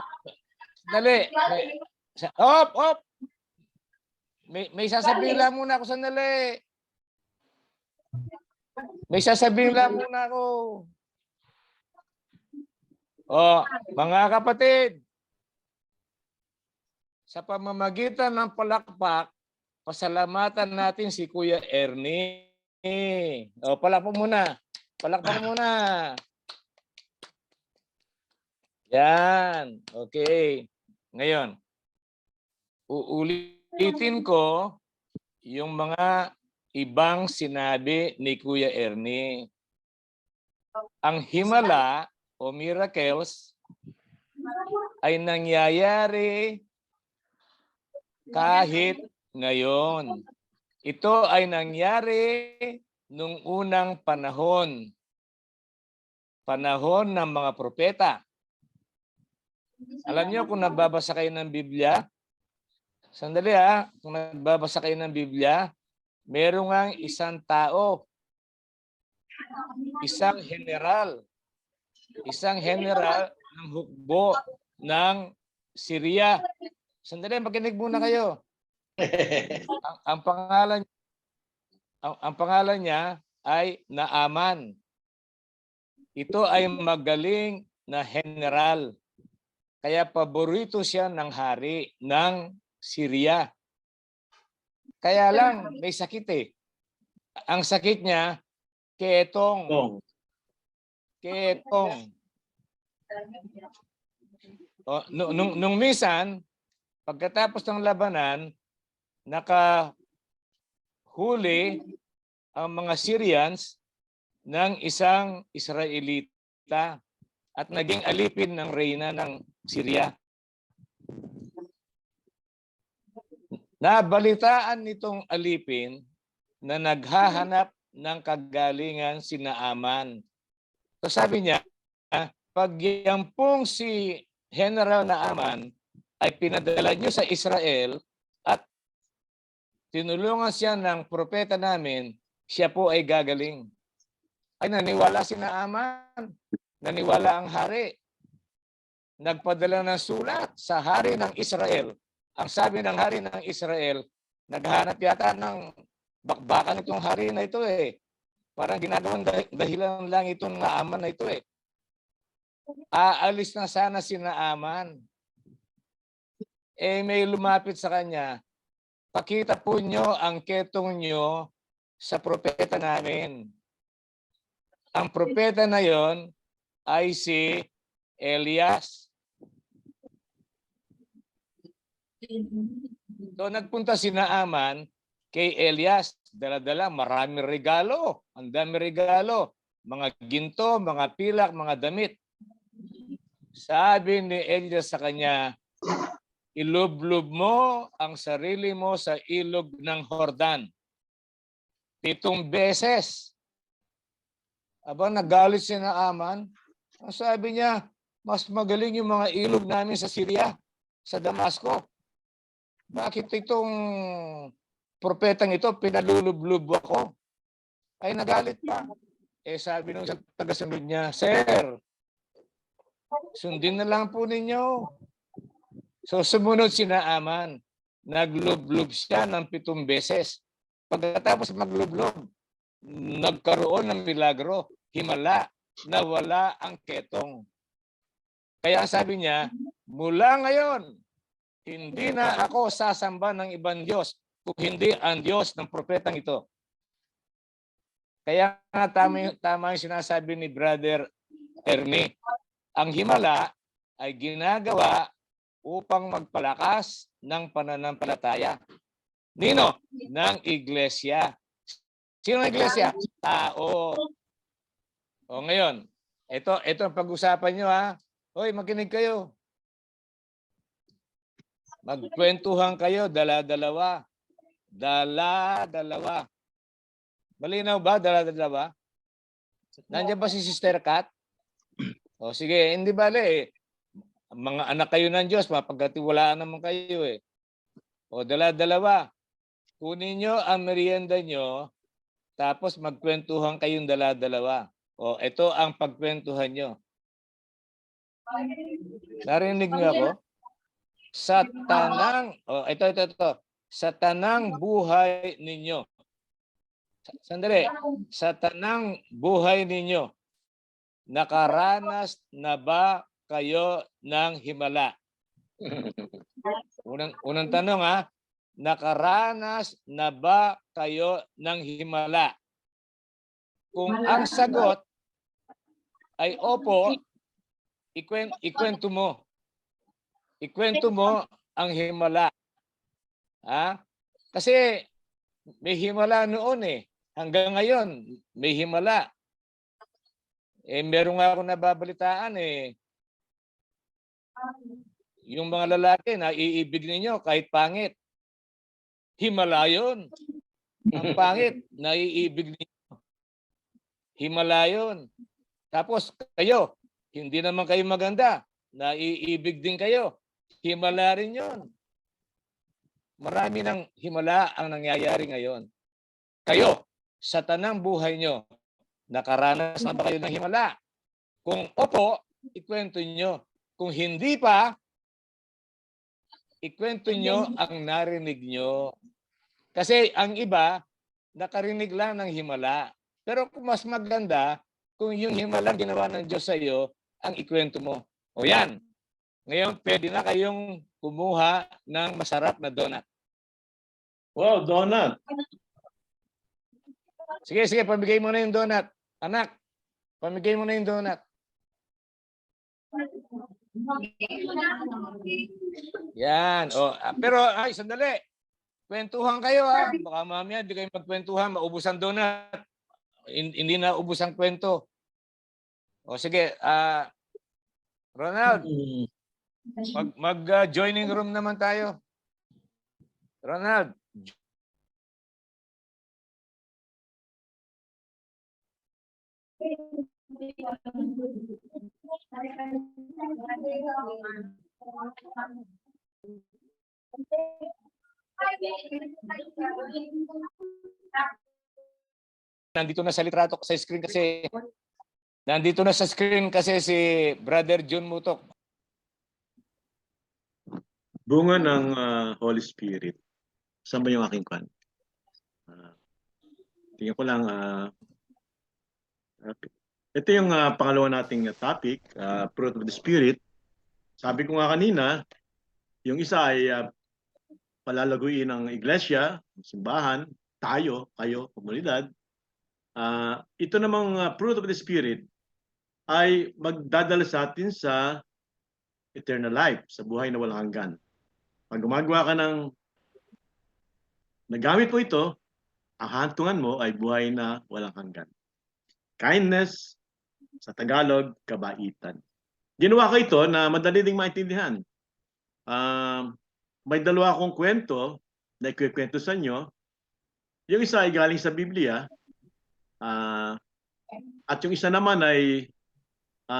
Sandali. Op! May sasabihin lang muna ako sandali. May sasabihin lang muna ako. Mga kapatid, sa pamamagitan ng palakpak, pasalamatan natin si Kuya Ernie. Palakpak muna. Yan. Okay. Ngayon, uulitin ko yung mga ibang sinabi ni Kuya Ernie. Ang himala o miracles ay nangyayari kahit ngayon. Ito ay nangyari nung unang panahon. Panahon ng mga propeta. Alam niyo kung nagbabasa kayo ng Biblia, sandali kung nagbabasa kayo ng Biblia, meron ngang isang tao, isang general ng hukbo ng Syria. Sandali, makinig muna kayo. Ang pangalan niya ay Naaman. Ito ay magaling na general. Kaya paborito siya ng hari ng Syria. Kaya lang may sakit Ang sakit niya, ketong. Nung minsan, pagkatapos ng labanan, nakahuli ang mga Syrians ng isang Israelita at naging alipin ng reyna ng Syria. Nabalitaan nitong alipin na naghahanap ng kagalingan si Naaman. So sabi niya, pag yan pong si General Naaman ay pinadala niyo sa Israel at tinulungan siya ng propeta namin, siya po ay gagaling. Ay naniwala si Naaman. Naniwala ang hari. Nagpadala ng sulat sa hari ng Israel. Ang sabi ng hari ng Israel, naghanap yata ng bakbakan itong hari na ito eh. Parang ginagawang dahilan lang itong Naaman na ito eh. Aalis na sana si Naaman. Eh may lumapit sa kanya, pakita po nyo ang ketong nyo sa propeta namin. Ang propeta na yon ay si Elias. So nagpunta si Naaman kay Elias, dala-dala maraming regalo, ang dami regalo, mga ginto, mga pilak, mga damit. Sabi ni Elias sa kanya, ilublob mo ang sarili mo sa ilog ng Jordan 7 beses. Aba, nagalit si Naaman. Ang sabi niya, mas magaling yung mga ilog namin sa Syria, sa Damasco. Bakit itong propetang ito, pinalulublob ako? Ay nagalit pa. Eh sabi nung tagasunod niya, Sir, sundin na lang po ninyo. So sumunod si Naaman. Naglublob siya ng 7 beses. Pagkatapos maglublob, nagkaroon ng milagro, himala, nawala ang ketong. Kaya sabi niya, mula ngayon, hindi na ako sasamba ng ibang Diyos kung hindi ang Diyos ng propetang ito. Kaya nga tama yung sinasabi ni Brother Ernie. Ang himala ay ginagawa upang magpalakas ng pananampalataya. Nino? Ng iglesia. Sino ang iglesia? Tao. O ngayon, ito ang pag-usapan nyo ha. Hoy, makinig kayo. Magkwentuhan kayo, dala-dalawa. Dala-dalawa. Malinaw ba, dala-dalawa? Nandiyan ba si Sister Kat? O sige, hindi bale eh. Mga anak kayo ng Diyos, mapagkatiwalaan naman kayo eh. O dala-dalawa. Kunin nyo ang merienda nyo, tapos magkwentuhan kayong dala-dalawa. O ito ang pagkwentuhan nyo. Narinig niyo ako? Sa tanang, ito. Sa tanang buhay ninyo. Sandali. Sa tanang buhay ninyo, nakaranas na ba kayo ng himala? Unang tanong ha, nakaranas na ba kayo ng himala? Kung ang sagot ay opo, ikwento mo. Ikwento mo ang himala. Ha? Kasi may himala noon eh. Hanggang ngayon, may himala. Eh, meron nga ako nababalitaan eh. Yung mga lalaki na iibig ninyo kahit pangit. Himala yun. Ang pangit, naiibig ninyo. Himala yun. Tapos kayo, hindi naman kayo maganda. Naiibig din kayo. Himala rin yun. Marami ng himala ang nangyayari ngayon. Kayo, sa tanang buhay nyo, nakaranas na ba kayo ng himala? Kung opo, ikwento nyo. Kung hindi pa, ikwento nyo ang narinig nyo. Kasi ang iba, nakarinig lang ng himala. Pero mas maganda kung yung himala ginawa ng Diyos sa iyo, ang ikwento mo. O yan. Ngayon, pwede na kayong kumuha ng masarap na donut. Wow, donut. Sige, pamigay mo na yung donut. Anak, pamigay mo na yung donut. Yan. Pero, sandali. Kwentuhan kayo ha. Baka mamaya, di kayo magkwentuhan, maubos ang donut. Hindi na ubos ang kwento. O sige, Ronald, mag-joining room naman tayo. Ronald. nandito na sa litrato sa screen kasi si Brother John Mutok. Bunga ng Holy Spirit. Saan ba yung aking kwan? Tingnan ko lang. Ito yung pangalawa nating topic, Fruit of the Spirit. Sabi ko nga kanina, yung isa ay palalaguin ng iglesia, simbahan, tayo, kayo, komunidad. Ito namang Fruit of the Spirit ay magdadala sa atin sa eternal life, sa buhay na walang hanggan. Pag gumagawa ka ng nagamit mo ito, ang hantungan mo ay buhay na walang hanggan. Kindness, sa Tagalog, kabaitan. Ginawa ko ito na madali ding maintindihan. May dalawa akong kwento na ikikwento sa inyo. Yung isa ay galing sa Biblia. At yung isa naman ay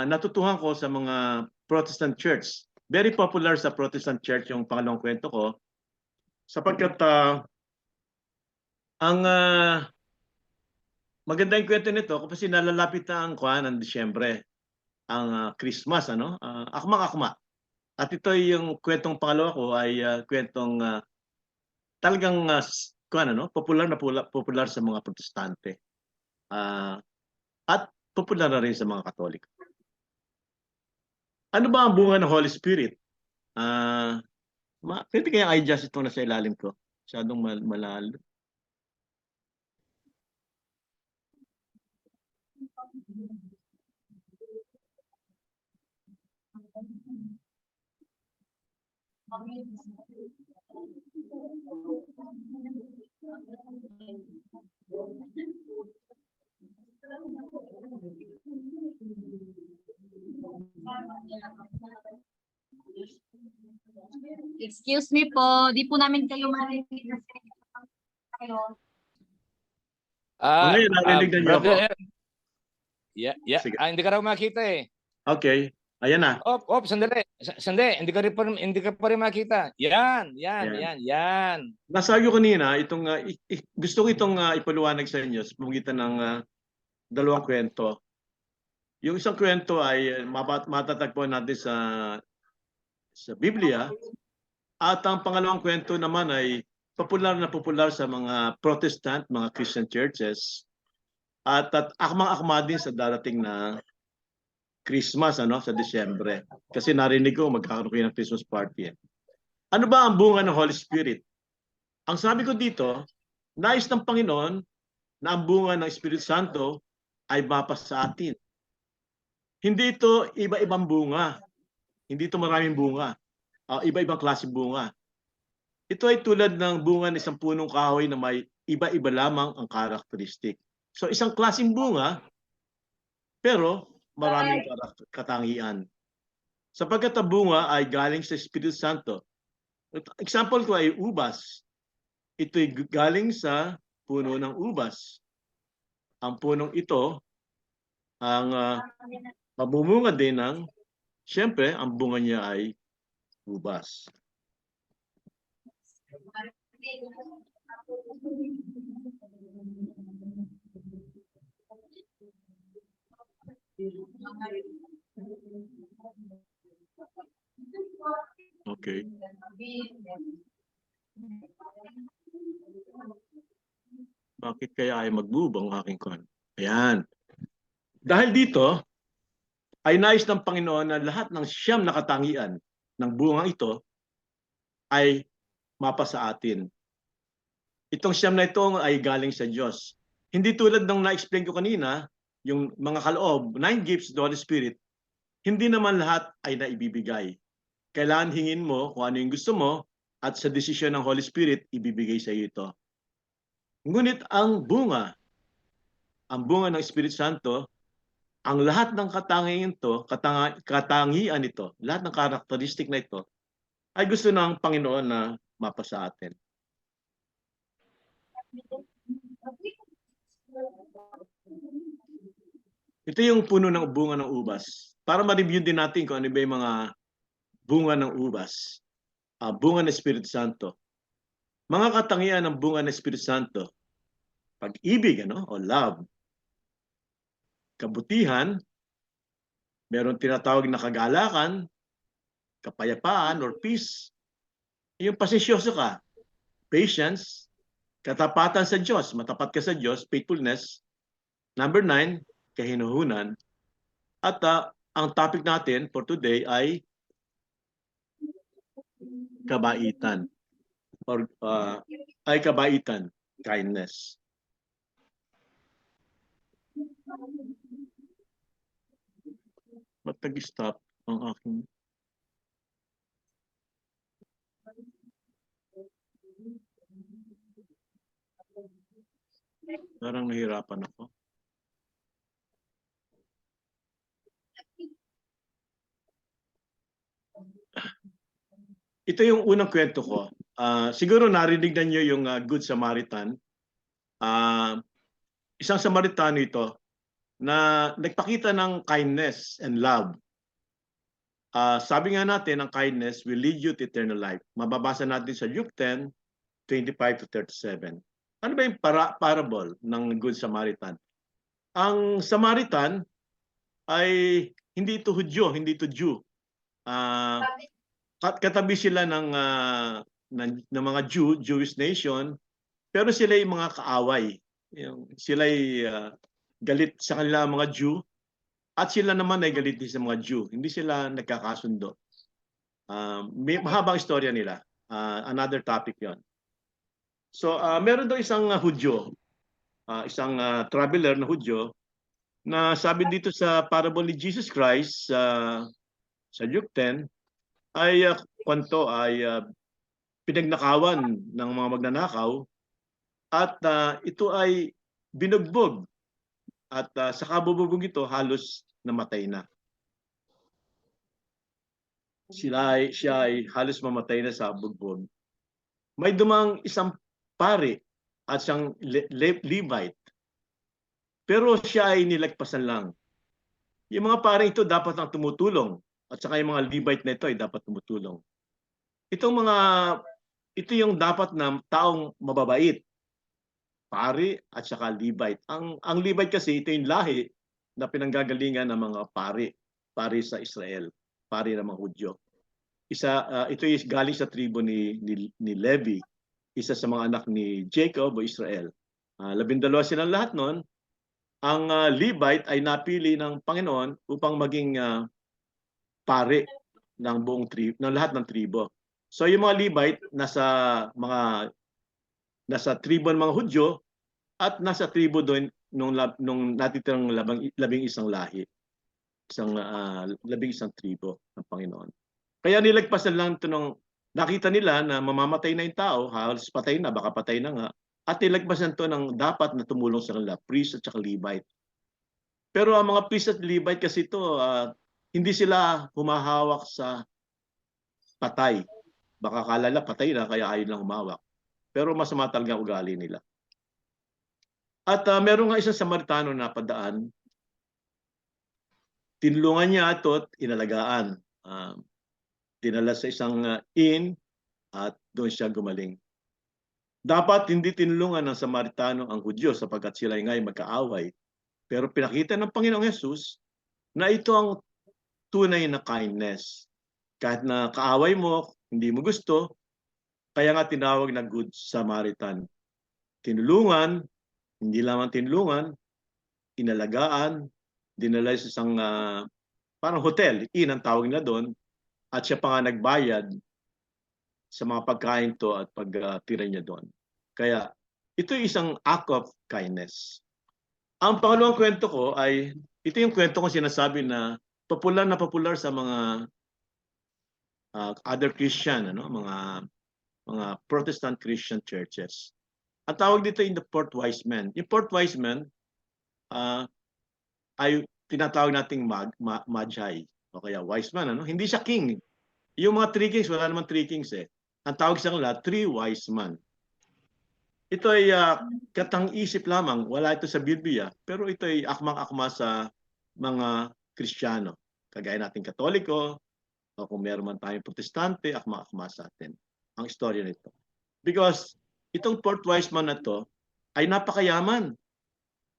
natutuhan ko sa mga Protestant church. Very popular sa Protestant church yung pangalawang kwento ko. Sapagkat ang maganda yung kwento nito kasi nalalapit na ang ng Disyembre, ang Christmas, ano? Akma-akma. At ito yung kwentong pangalawa ko ay kwentong talagang popular na popular sa mga Protestante. At popular na rin sa mga Katoliko. Ano ba ang bunga ng Holy Spirit? Pwede kaya i-adjust ito na sa ilalim ko. Masyadong malalo. Excuse me po, di po namin kayo marinig kasi kayo. Ngayon, narinig na niyo ako. Yeah. Hindi ka raw makita eh. Okay. Ayan na. Sandali. Hindi ka pa rin makita. Yan. Nasabi ko kanina, gusto ko itong ipaliwanag sa inyo sa pamagitan ng dalawang kwento. Yung isang kwento ay matatagpuan natin sa Biblia. At ang pangalawang kwento naman ay popular sa mga Protestant, mga Christian churches. At akmang-akma din sa darating na Christmas, sa Disyembre. Kasi narinig ko magkakaroon kayo ng Christmas party. Ano ba ang bunga ng Holy Spirit? Ang sabi ko dito, nais ng Panginoon na ang bunga ng Espiritu Santo ay mapa sa atin. Hindi ito iba-ibang bunga. Hindi ito maraming bunga. Iba-ibang klase bunga. Ito ay tulad ng bunga ng isang punong kahoy na may iba-iba lamang ang karakteristik. So isang klaseng bunga, pero maraming katangian. Sapagkat ang bunga ay galing sa Espiritu Santo. Example ko ay ubas. Ito'y galing sa puno ng ubas. Ang punong ito, ang mamumunga din ng, siyempre, ang bunga niya ay ubas. Okay. Bakit kaya ay magbubang aking kon? Ayan. Dahil dito, ay nais ng Panginoon na lahat ng siyam na katangian ng bunga ito ay mapa sa atin. Itong siyam na ito ay galing sa Diyos. Hindi tulad ng na-explain ko kanina, yung mga kaloob, 9 gifts of the Holy Spirit, hindi naman lahat ay naibibigay. Kailangan hingin mo kung ano yung gusto mo at sa desisyon ng Holy Spirit, ibibigay sa iyo ito. Ngunit ang bunga ng Espiritu Santo, ang lahat ng katangian ito, lahat ng karakteristik na ito, ay gusto ng Panginoon na mapa sa atin. Ito yung puno ng bunga ng ubas. Para ma-review din natin kung ano ba yung mga bunga ng ubas. Bunga ng Espiritu Santo. Mga katangian ng bunga ng Espiritu Santo. pag-ibig, o love. Kabutihan, meron tinatawag na kagalakan, kapayapaan or peace. Yung pasensyoso ka, patience, katapatan sa Diyos, matapat ka sa Diyos, faithfulness. Number 9, kahinuhunan. At ang topic natin for today ay kabaitan or kabaitan, kindness. Ba't nag-stop ang aking... Parang nahirapan ako. Ito yung unang kwento ko. Siguro narinig na niyo yung Good Samaritan. Isang Samaritano ito na nagpakita ng kindness and love. Sabi nga natin, ang kindness will lead you to eternal life. Mababasa natin sa Luke 10:25-37. Ano ba yung parable ng Good Samaritan? Ang Samaritan ay hindi ito Hudyo, hindi ito Jew. Katabi sila ng mga Jewish nation, pero sila ay mga kaaway. Sila ay galit sa kanila mga Jew, at sila naman ay galit din sa mga Jew. Hindi sila nagkakasundo. May mahabang istorya nila. Another topic yon. So, meron daw isang Hudyo, isang traveler na Hudyo, na sabi dito sa parable ni Jesus Christ sa Luke 10, ay pinagnakawan ng mga magnanakaw, at ito ay binugbog, at sa kabubugong ito halos namatay na. Siya ay halos mamatay na sa bugbog. May dumang isang pari at siyang Levite, pero siya ay nilagpasan lang. Yung mga pari ito dapat ang tumutulong, at saka yung mga Levite na ito ay dapat tumutulong. Ito yung dapat na taong mababait, pari at saka Levite. Ang Levite kasi ito yung lahi na pinanggagalingan ng mga pari sa Israel, pari ng mga Hudyo. Ito is galing sa tribo ni Levi, isa sa mga anak ni Jacob o Israel. 12 silang lahat noon. Ang Levite ay napili ng Panginoon upang maging pari ng buong tribo, ng lahat ng tribo. So yung mga Levite nasa tribo ng mga Hudyo, at nasa tribo doon nung natitirang 11 lahi, labing isang tribo ng Panginoon. Kaya nilagpasan lang ito nung nakita nila na mamamatay na yung tao, halos patay na, baka patay na nga, at nilagpasan ito ng dapat na tumulong sa kanila, priest at saka Levite. Pero ang mga priest at Levite kasi ito, hindi sila humahawak sa patay. Baka kalala patay na, kaya ayaw lang humawak. Pero masama talaga ugali nila. At meron nga isang Samaritano na padaan, tinulungan niya ito at inalagaan. Dinala sa isang inn at doon siya gumaling. Dapat hindi tinulungan ng Samaritano ang Hudyo sapagkat sila ngay magkaaway. Pero pinakita ng Panginoong Hesus na ito ang tunay na kindness. Kahit na kaaway mo, hindi mo gusto, kaya nga tinawag na Good Samaritan. Tinulungan, hindi lamang tinulungan, inalagaan, dinala sa isang parang hotel, inn ang tawag nila doon, at siya pa nga nagbayad sa mga pagkain to at pagtira niya doon. Kaya ito yung isang act of kindness. Ang pangalawang kwento ko ay, ito yung kwento ko sinasabi na popular sa mga other Christian, mga Protestant Christian churches. Ang tawag dito yung the Fourth Wise Men. Yung Fourth Wise Men ay tinatawag nating Magi o kaya wise man. Hindi siya king. Yung mga three kings, wala naman three kings eh. Ang tawag sa kanila, three wise men. Ito ay katang-isip lamang, wala ito sa Biblia, pero ito ay akmang-akma sa mga Kristiyano. Kagaya nating Katoliko, o kung meron man tayong Protestante, akmang-akma sa atin ang istorya nito. Because itong fourth wise man na to, ay napakayaman.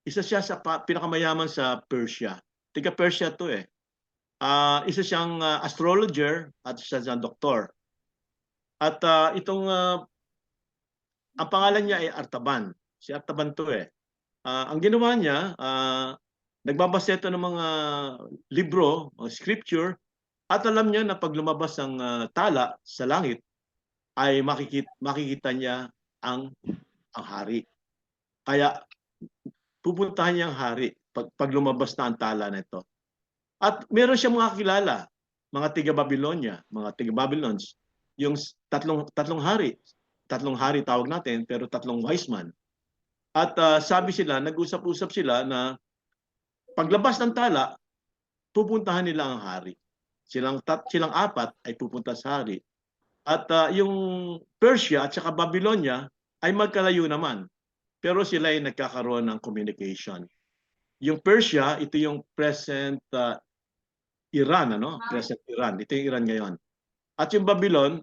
Isa siya sa pinakamayaman sa Persia. Tiga Persia to eh. Isa siyang astrologer at isa siyang doktor. At ang pangalan niya ay Artaban. Si Artaban to eh. Ang ginawa niya, nagbabasa ito ng mga libro, scripture, at alam niya na pag lumabas ang tala sa langit, ay makikita niya ang hari. Kaya pupuntahan niya ang hari pag lumabas na ang tala na ito. At meron siyang mga kilala, mga tiga-Babylonia, mga tiga-Babylons, yung tatlong hari tawag natin, pero tatlong wise man. At sabi sila, nag-usap-usap sila na paglabas ng tala, pupuntahan nila ang hari. Silang apat ay pupunta sa hari. At yung Persia at saka Babylonia ay magkalayo naman. Pero sila ay nagkakaroon ng communication. Yung Persia, ito yung present Iran, ano? Present Iran. Ito yung Iran ngayon. At yung Babylon,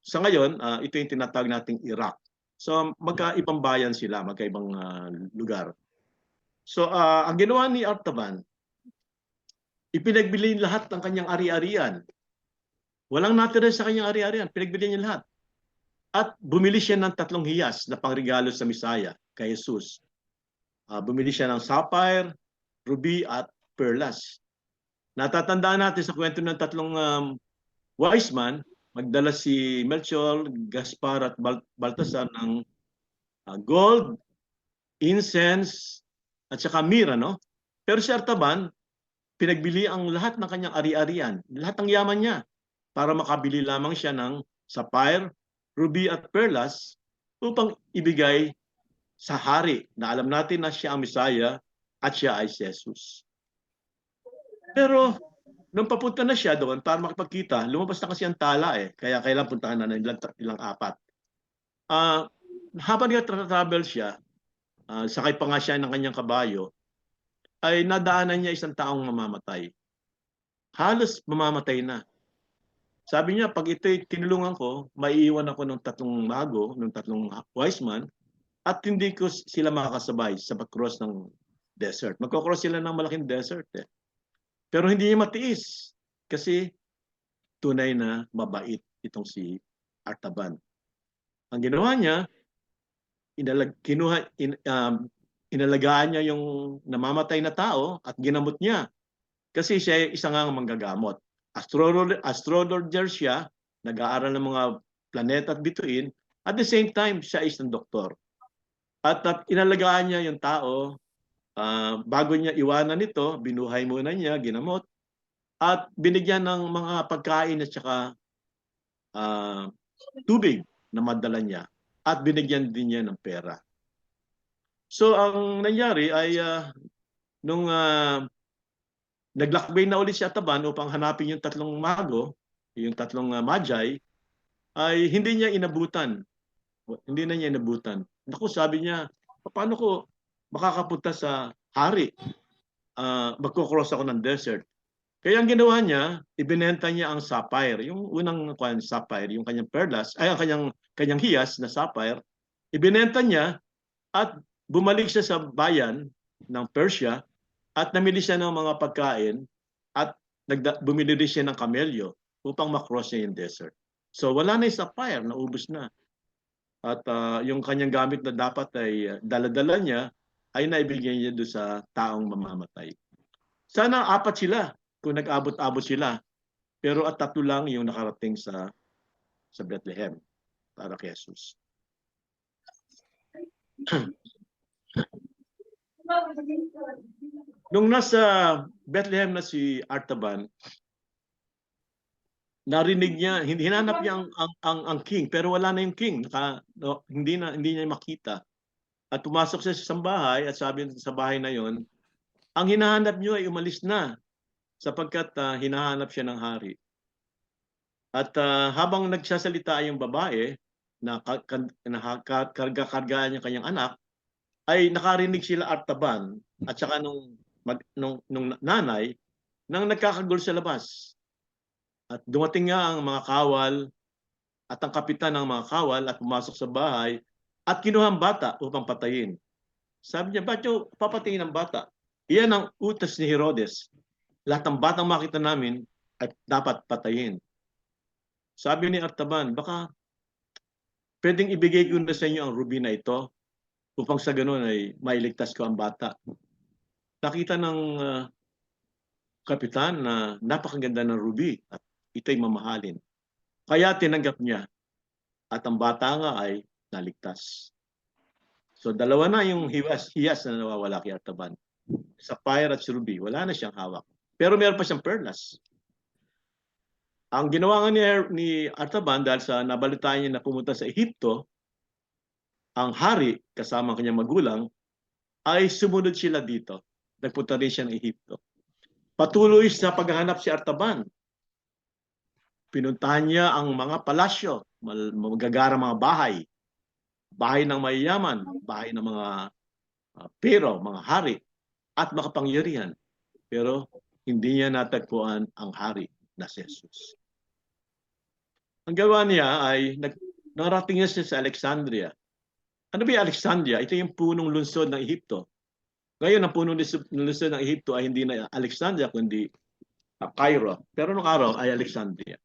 sa ngayon, ito yung tinatawag nating Iraq. So magkaibang bayan sila, magkaibang lugar. So ang ginawa ni Artaban, ipinagbili lahat ng kanyang ari-arian. Walang natira sa kanyang ari-arian, pinagbili niya lahat. At bumili siya ng 3 hiyas na pangregalo sa Misaya kay Jesus. Bumili siya ng sapphire, ruby at perlas. Natatandaan natin sa kwento ng 3 wise man, magdala si Melchor, Gaspar at Baltasar ng gold, incense, at saka myrrh, no? Pero si Artaban, pinagbili ang lahat ng kanyang ari-arian, lahat ng yaman niya, para makabili lamang siya ng sapphire, ruby at perlas upang ibigay sa hari na alam natin na siya ang Misaya at siya ay si Jesus. Pero nung papunta na siya doon para makipagkita, lumabas na kasi ang tala eh. Kaya kailangan puntahan na ng ilang apat. Habang nag-travel siya, sakay pa nga siya ng kanyang kabayo, ay nadaanan niya isang taong mamamatay. Halos mamamatay na. Sabi niya, pag ito'y tinulungan ko, maiiwan ako ng 3 mago, ng 3 wise man, at hindi ko sila makakasabay sa pag-cross ng desert. Magkocross sila ng malaking desert eh. Pero hindi niya matiis kasi tunay na mabait itong si Artaban. Ang ginawa niya, inalagaan niya yung namamatay na tao at ginamot niya. Kasi siya ay isang manggagamot. Astrologer siya, nag-aaral ng mga planeta at bituin. At the same time, siya ay isang doktor. At inalagaan niya yung tao. Bago niya iwanan ito, binuhay muna niya, ginamot, at binigyan ng mga pagkain at saka tubig na madala niya. At binigyan din niya ng pera. So ang nangyari ay nung naglakbay na ulit si Artaban upang hanapin yung 3 mago, yung 3 magi, ay hindi niya inabutan. Hindi na niya inabutan. Naku, sabi niya, paano ko makakapunta sa hari? Magkocross ako ng desert. Kaya ang ginawa niya, ibinenta niya ang sapphire, yung unang sapphire, yung kanyang perlas, ay ang kanyang hiyas na sapphire, ibinenta niya at bumalik siya sa bayan ng Persia at namili siya ng mga pagkain at bumili rin siya ng kamelyo upang makross niya yung desert. So wala na yung sapphire, naubos na. At yung kanyang gamit na dapat ay dala-dala niya ay naibigay niya doon sa taong mamamatay. Sana 4 sila kung nag-abot-abot sila. Pero at 3 lang yung nakarating sa Bethlehem para kay Jesus. Nung nasa Bethlehem na si Artaban, narinig niya, hinanap niya ang king, pero wala na yung king. Hindi niya makita. At pumasok siya sa bahay at sabi sa bahay na yon, ang hinahanap niyo ay umalis na sapagkat hinahanap siya ng hari. At habang nagsasalita yung babae na karga-kargaan niya kanyang anak, ay nakarinig sila Artaban at saka nung nanay nang nagkakagulo sa labas. At dumating nga ang mga kawal at ang kapitan ng mga kawal at pumasok sa bahay at kinuha ang bata upang patayin. Sabi niya, ba't yung papatayin ng bata? Iyan ang utos ni Herodes. Lahat ng batang makita namin ay dapat patayin. Sabi ni Artaban, baka pwedeng ibigay ko na sa inyo ang ruby na ito upang sa ganun ay mailigtas ko ang bata. Nakita ng kapitan na napakaganda ng ruby at ito'y mamahalin. Kaya tinanggap niya at ang bata nga ay naligtas. So dalawa na yung hiyas na nawawala kay Artaban. Sapphire at ruby, wala na siyang hawak. Pero meron pa siyang perlas. Ang ginawa nga ni Artaban dahil sa nabalitaan niya na pumunta sa Ehipto, ang hari kasama ang kanyang magulang ay sumunod sila dito. Nagpunta rin siya ng Ehipto. Patuloy sa paghahanap si Artaban. Pinuntahan niya ang mga palasyo, magagara mga bahay, bahay ng mayayaman, bahay ng mga pero, mga hari, at makapangyarihan. Pero hindi niya natagpuan ang hari na si Jesus. Ang gawa niya ay narating niya sa Alexandria. Ano ba yung Alexandria? Ito yung punong lungsod ng Ehipto. Ngayon, ang punong lungsod ng Ehipto ay hindi na Alexandria, kundi Cairo. Pero nung araw ay Alexandria.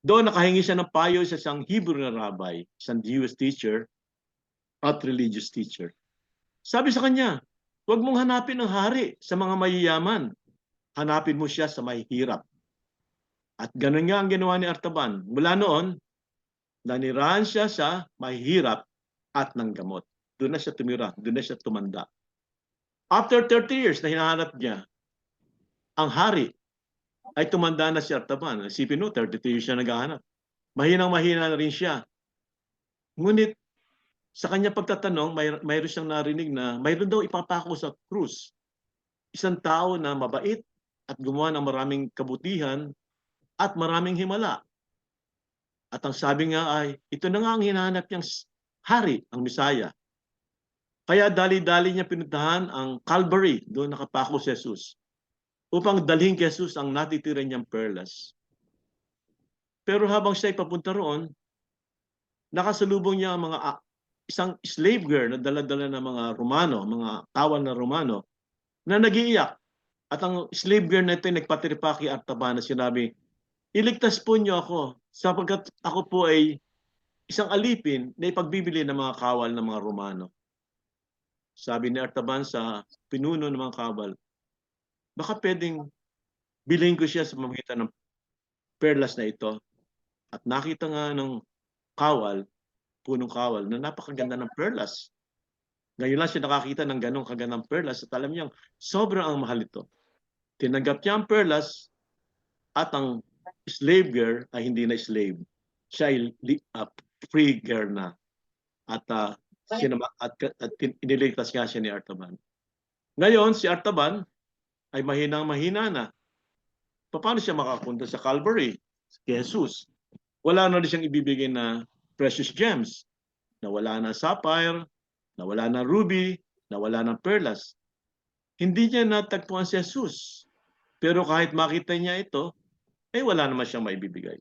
Doon nakahingi siya ng payo sa isang Hebrew na rabbi, isang Jewish teacher at religious teacher. Sabi sa kanya, huwag mong hanapin ang hari sa mga mayayaman. Hanapin mo siya sa mahihirap. At ganun nga ang ginawa ni Artaban. Mula noon, nanirahan siya sa mahihirap at ng gamot. Doon na siya tumira, doon na siya tumanda. After 30 years na hinahanap niya, ang hari ay tumanda na si Artaban. Isipin mo, 32 years siya naghahanap. Mahinang-mahina na rin siya. Ngunit, sa kanya pagtatanong, mayroon siyang narinig na mayroon daw ipapako sa krus. Isang tao na mabait at gumawa ng maraming kabutihan at maraming himala. At ang sabi nga ay, ito na nga ang hinahanap niyang hari, ang Misaya. Kaya dali-dali niya pinuntahan ang Calvary, doon nakapako si Jesus, upang dalhin kay Jesus ang natitira niyang perlas. Pero habang siya ay papunta roon, nakasalubong niya ang isang slave girl na dala-dala ng mga Romano, mga kawal na Romano, na nag-iiyak. At ang slave girl na ito ay nagpatirpa kay Artaban na sinabi, iligtas po niyo ako sapagkat ako po ay isang alipin na ipagbibili ng mga kawal ng mga Romano. Sabi ni Artaban sa pinuno ng mga kawal, baka pwedeng bilhin ko siya sa pamamagitan ng perlas na ito. At nakita nga ng kawal, punong kawal, na napakaganda ng perlas. Ngayon lang siya nakakita ng ganong kagandang perlas at alam niyang sobrang ang mahal ito. Tinanggap niya ang perlas at ang slave girl ay hindi na slave. Siya ay free girl na. At iniligtas nga siya ni Artaban. Ngayon, si Artaban ay mahinang-mahina na. Paano siya makapunta sa Calvary? Kay Jesus. Wala na rin siyang ibibigay na precious gems. Nawala na sapphire, nawala na ruby, nawala na perlas. Hindi niya natagpuan si Jesus. Pero kahit makita niya ito, ay wala naman siyang maibibigay.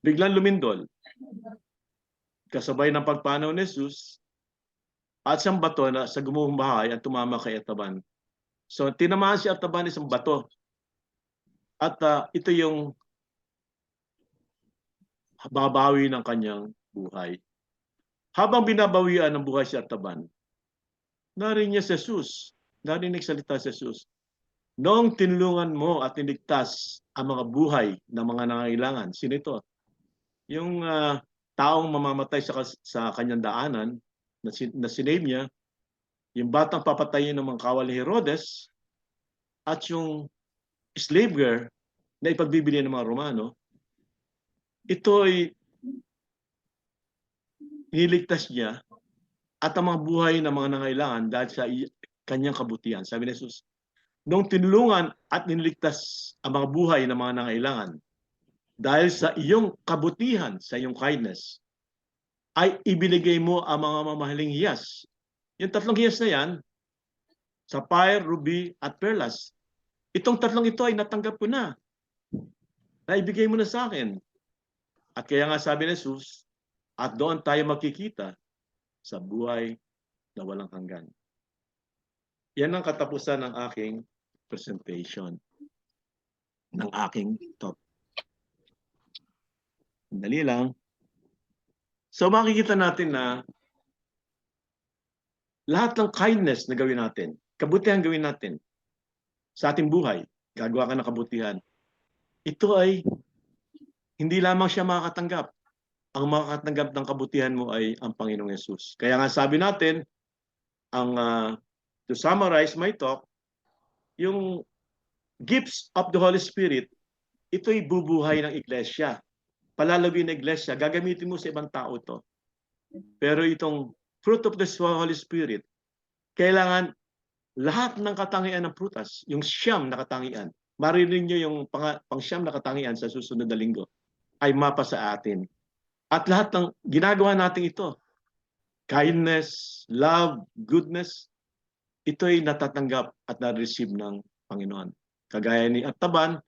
Biglang lumindol. Kasabay ng pagpanaw ni Jesus at siyang bato na sa gumuhong bahay at tumama kay Artaban. So tinamaan si Artaban isang bato. At ito yung babawi ng kanyang buhay. Habang binabawian ng buhay si Artaban, narinig niya si Jesus. Narinig salita si Jesus. Noong tinulungan mo at tinigtas ang mga buhay ng mga nangangailangan. Sino ito? Yung taong mamamatay sa kanyang daanan na sinave niya, yung batang papatayin ng mga kawal ni Herodes, at yung slave girl na ipagbibili ng mga Romano, ito ay niligtas niya at ang mga buhay ng mga nangailangan dahil sa kanyang kabutihan. Sabi ni Jesus, nung tinulungan at niligtas ang mga buhay ng mga nangailangan, dahil sa iyong kabutihan, sa iyong kindness, ay ibinigay mo ang mga mamahaling hiyas. Yung tatlong hiyas na yan, sapphire, ruby, at perlas. Itong tatlong ito ay natanggap ko na. Naibigay mo na sa akin. At kaya nga sabi ni Jesus, at doon tayo makikita sa buhay na walang hanggan. Yan ang katapusan ng aking presentation, ng aking talk. Dali lang. So makikita natin na lahat ng kindness na gawin natin, kabutihan gawin natin sa ating buhay, gagawa ka ng kabutihan, ito ay hindi lamang siya makakatanggap. Ang makakatanggap ng kabutihan mo ay ang Panginoong Yesus. Kaya nga sabi natin, to summarize my talk, yung gifts of the Holy Spirit, ito'y bubuhay ng iglesia. Palalagin ng iglesia, gagamitin mo sa ibang tao to. Pero itong fruit of the Holy Spirit, kailangan lahat ng katangian ng prutas, yung siyam na katangian, marinig nyo yung pang-siyam na katangian sa susunod na linggo, ay mapa sa atin. At lahat ng ginagawa natin ito, kindness, love, goodness, ito'y natatanggap at na-receive ng Panginoon. Kagaya ni Ataban,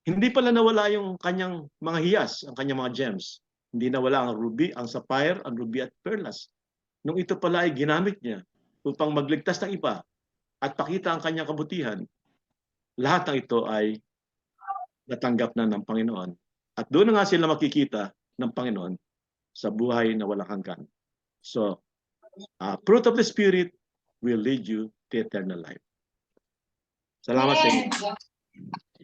hindi pala nawala yung kanyang mga hiyas, ang kanyang mga gems. Hindi nawala ang ruby, ang sapphire, ang ruby at perlas. Nung ito pala ay ginamit niya upang magligtas ng iba at pakita ang kanyang kabutihan, lahat ng ito ay natanggap na ng Panginoon. At doon na nga sila makikita ng Panginoon sa buhay na walang hanggan. So, fruit of the Spirit will lead you to eternal life. Salamat sa inyo.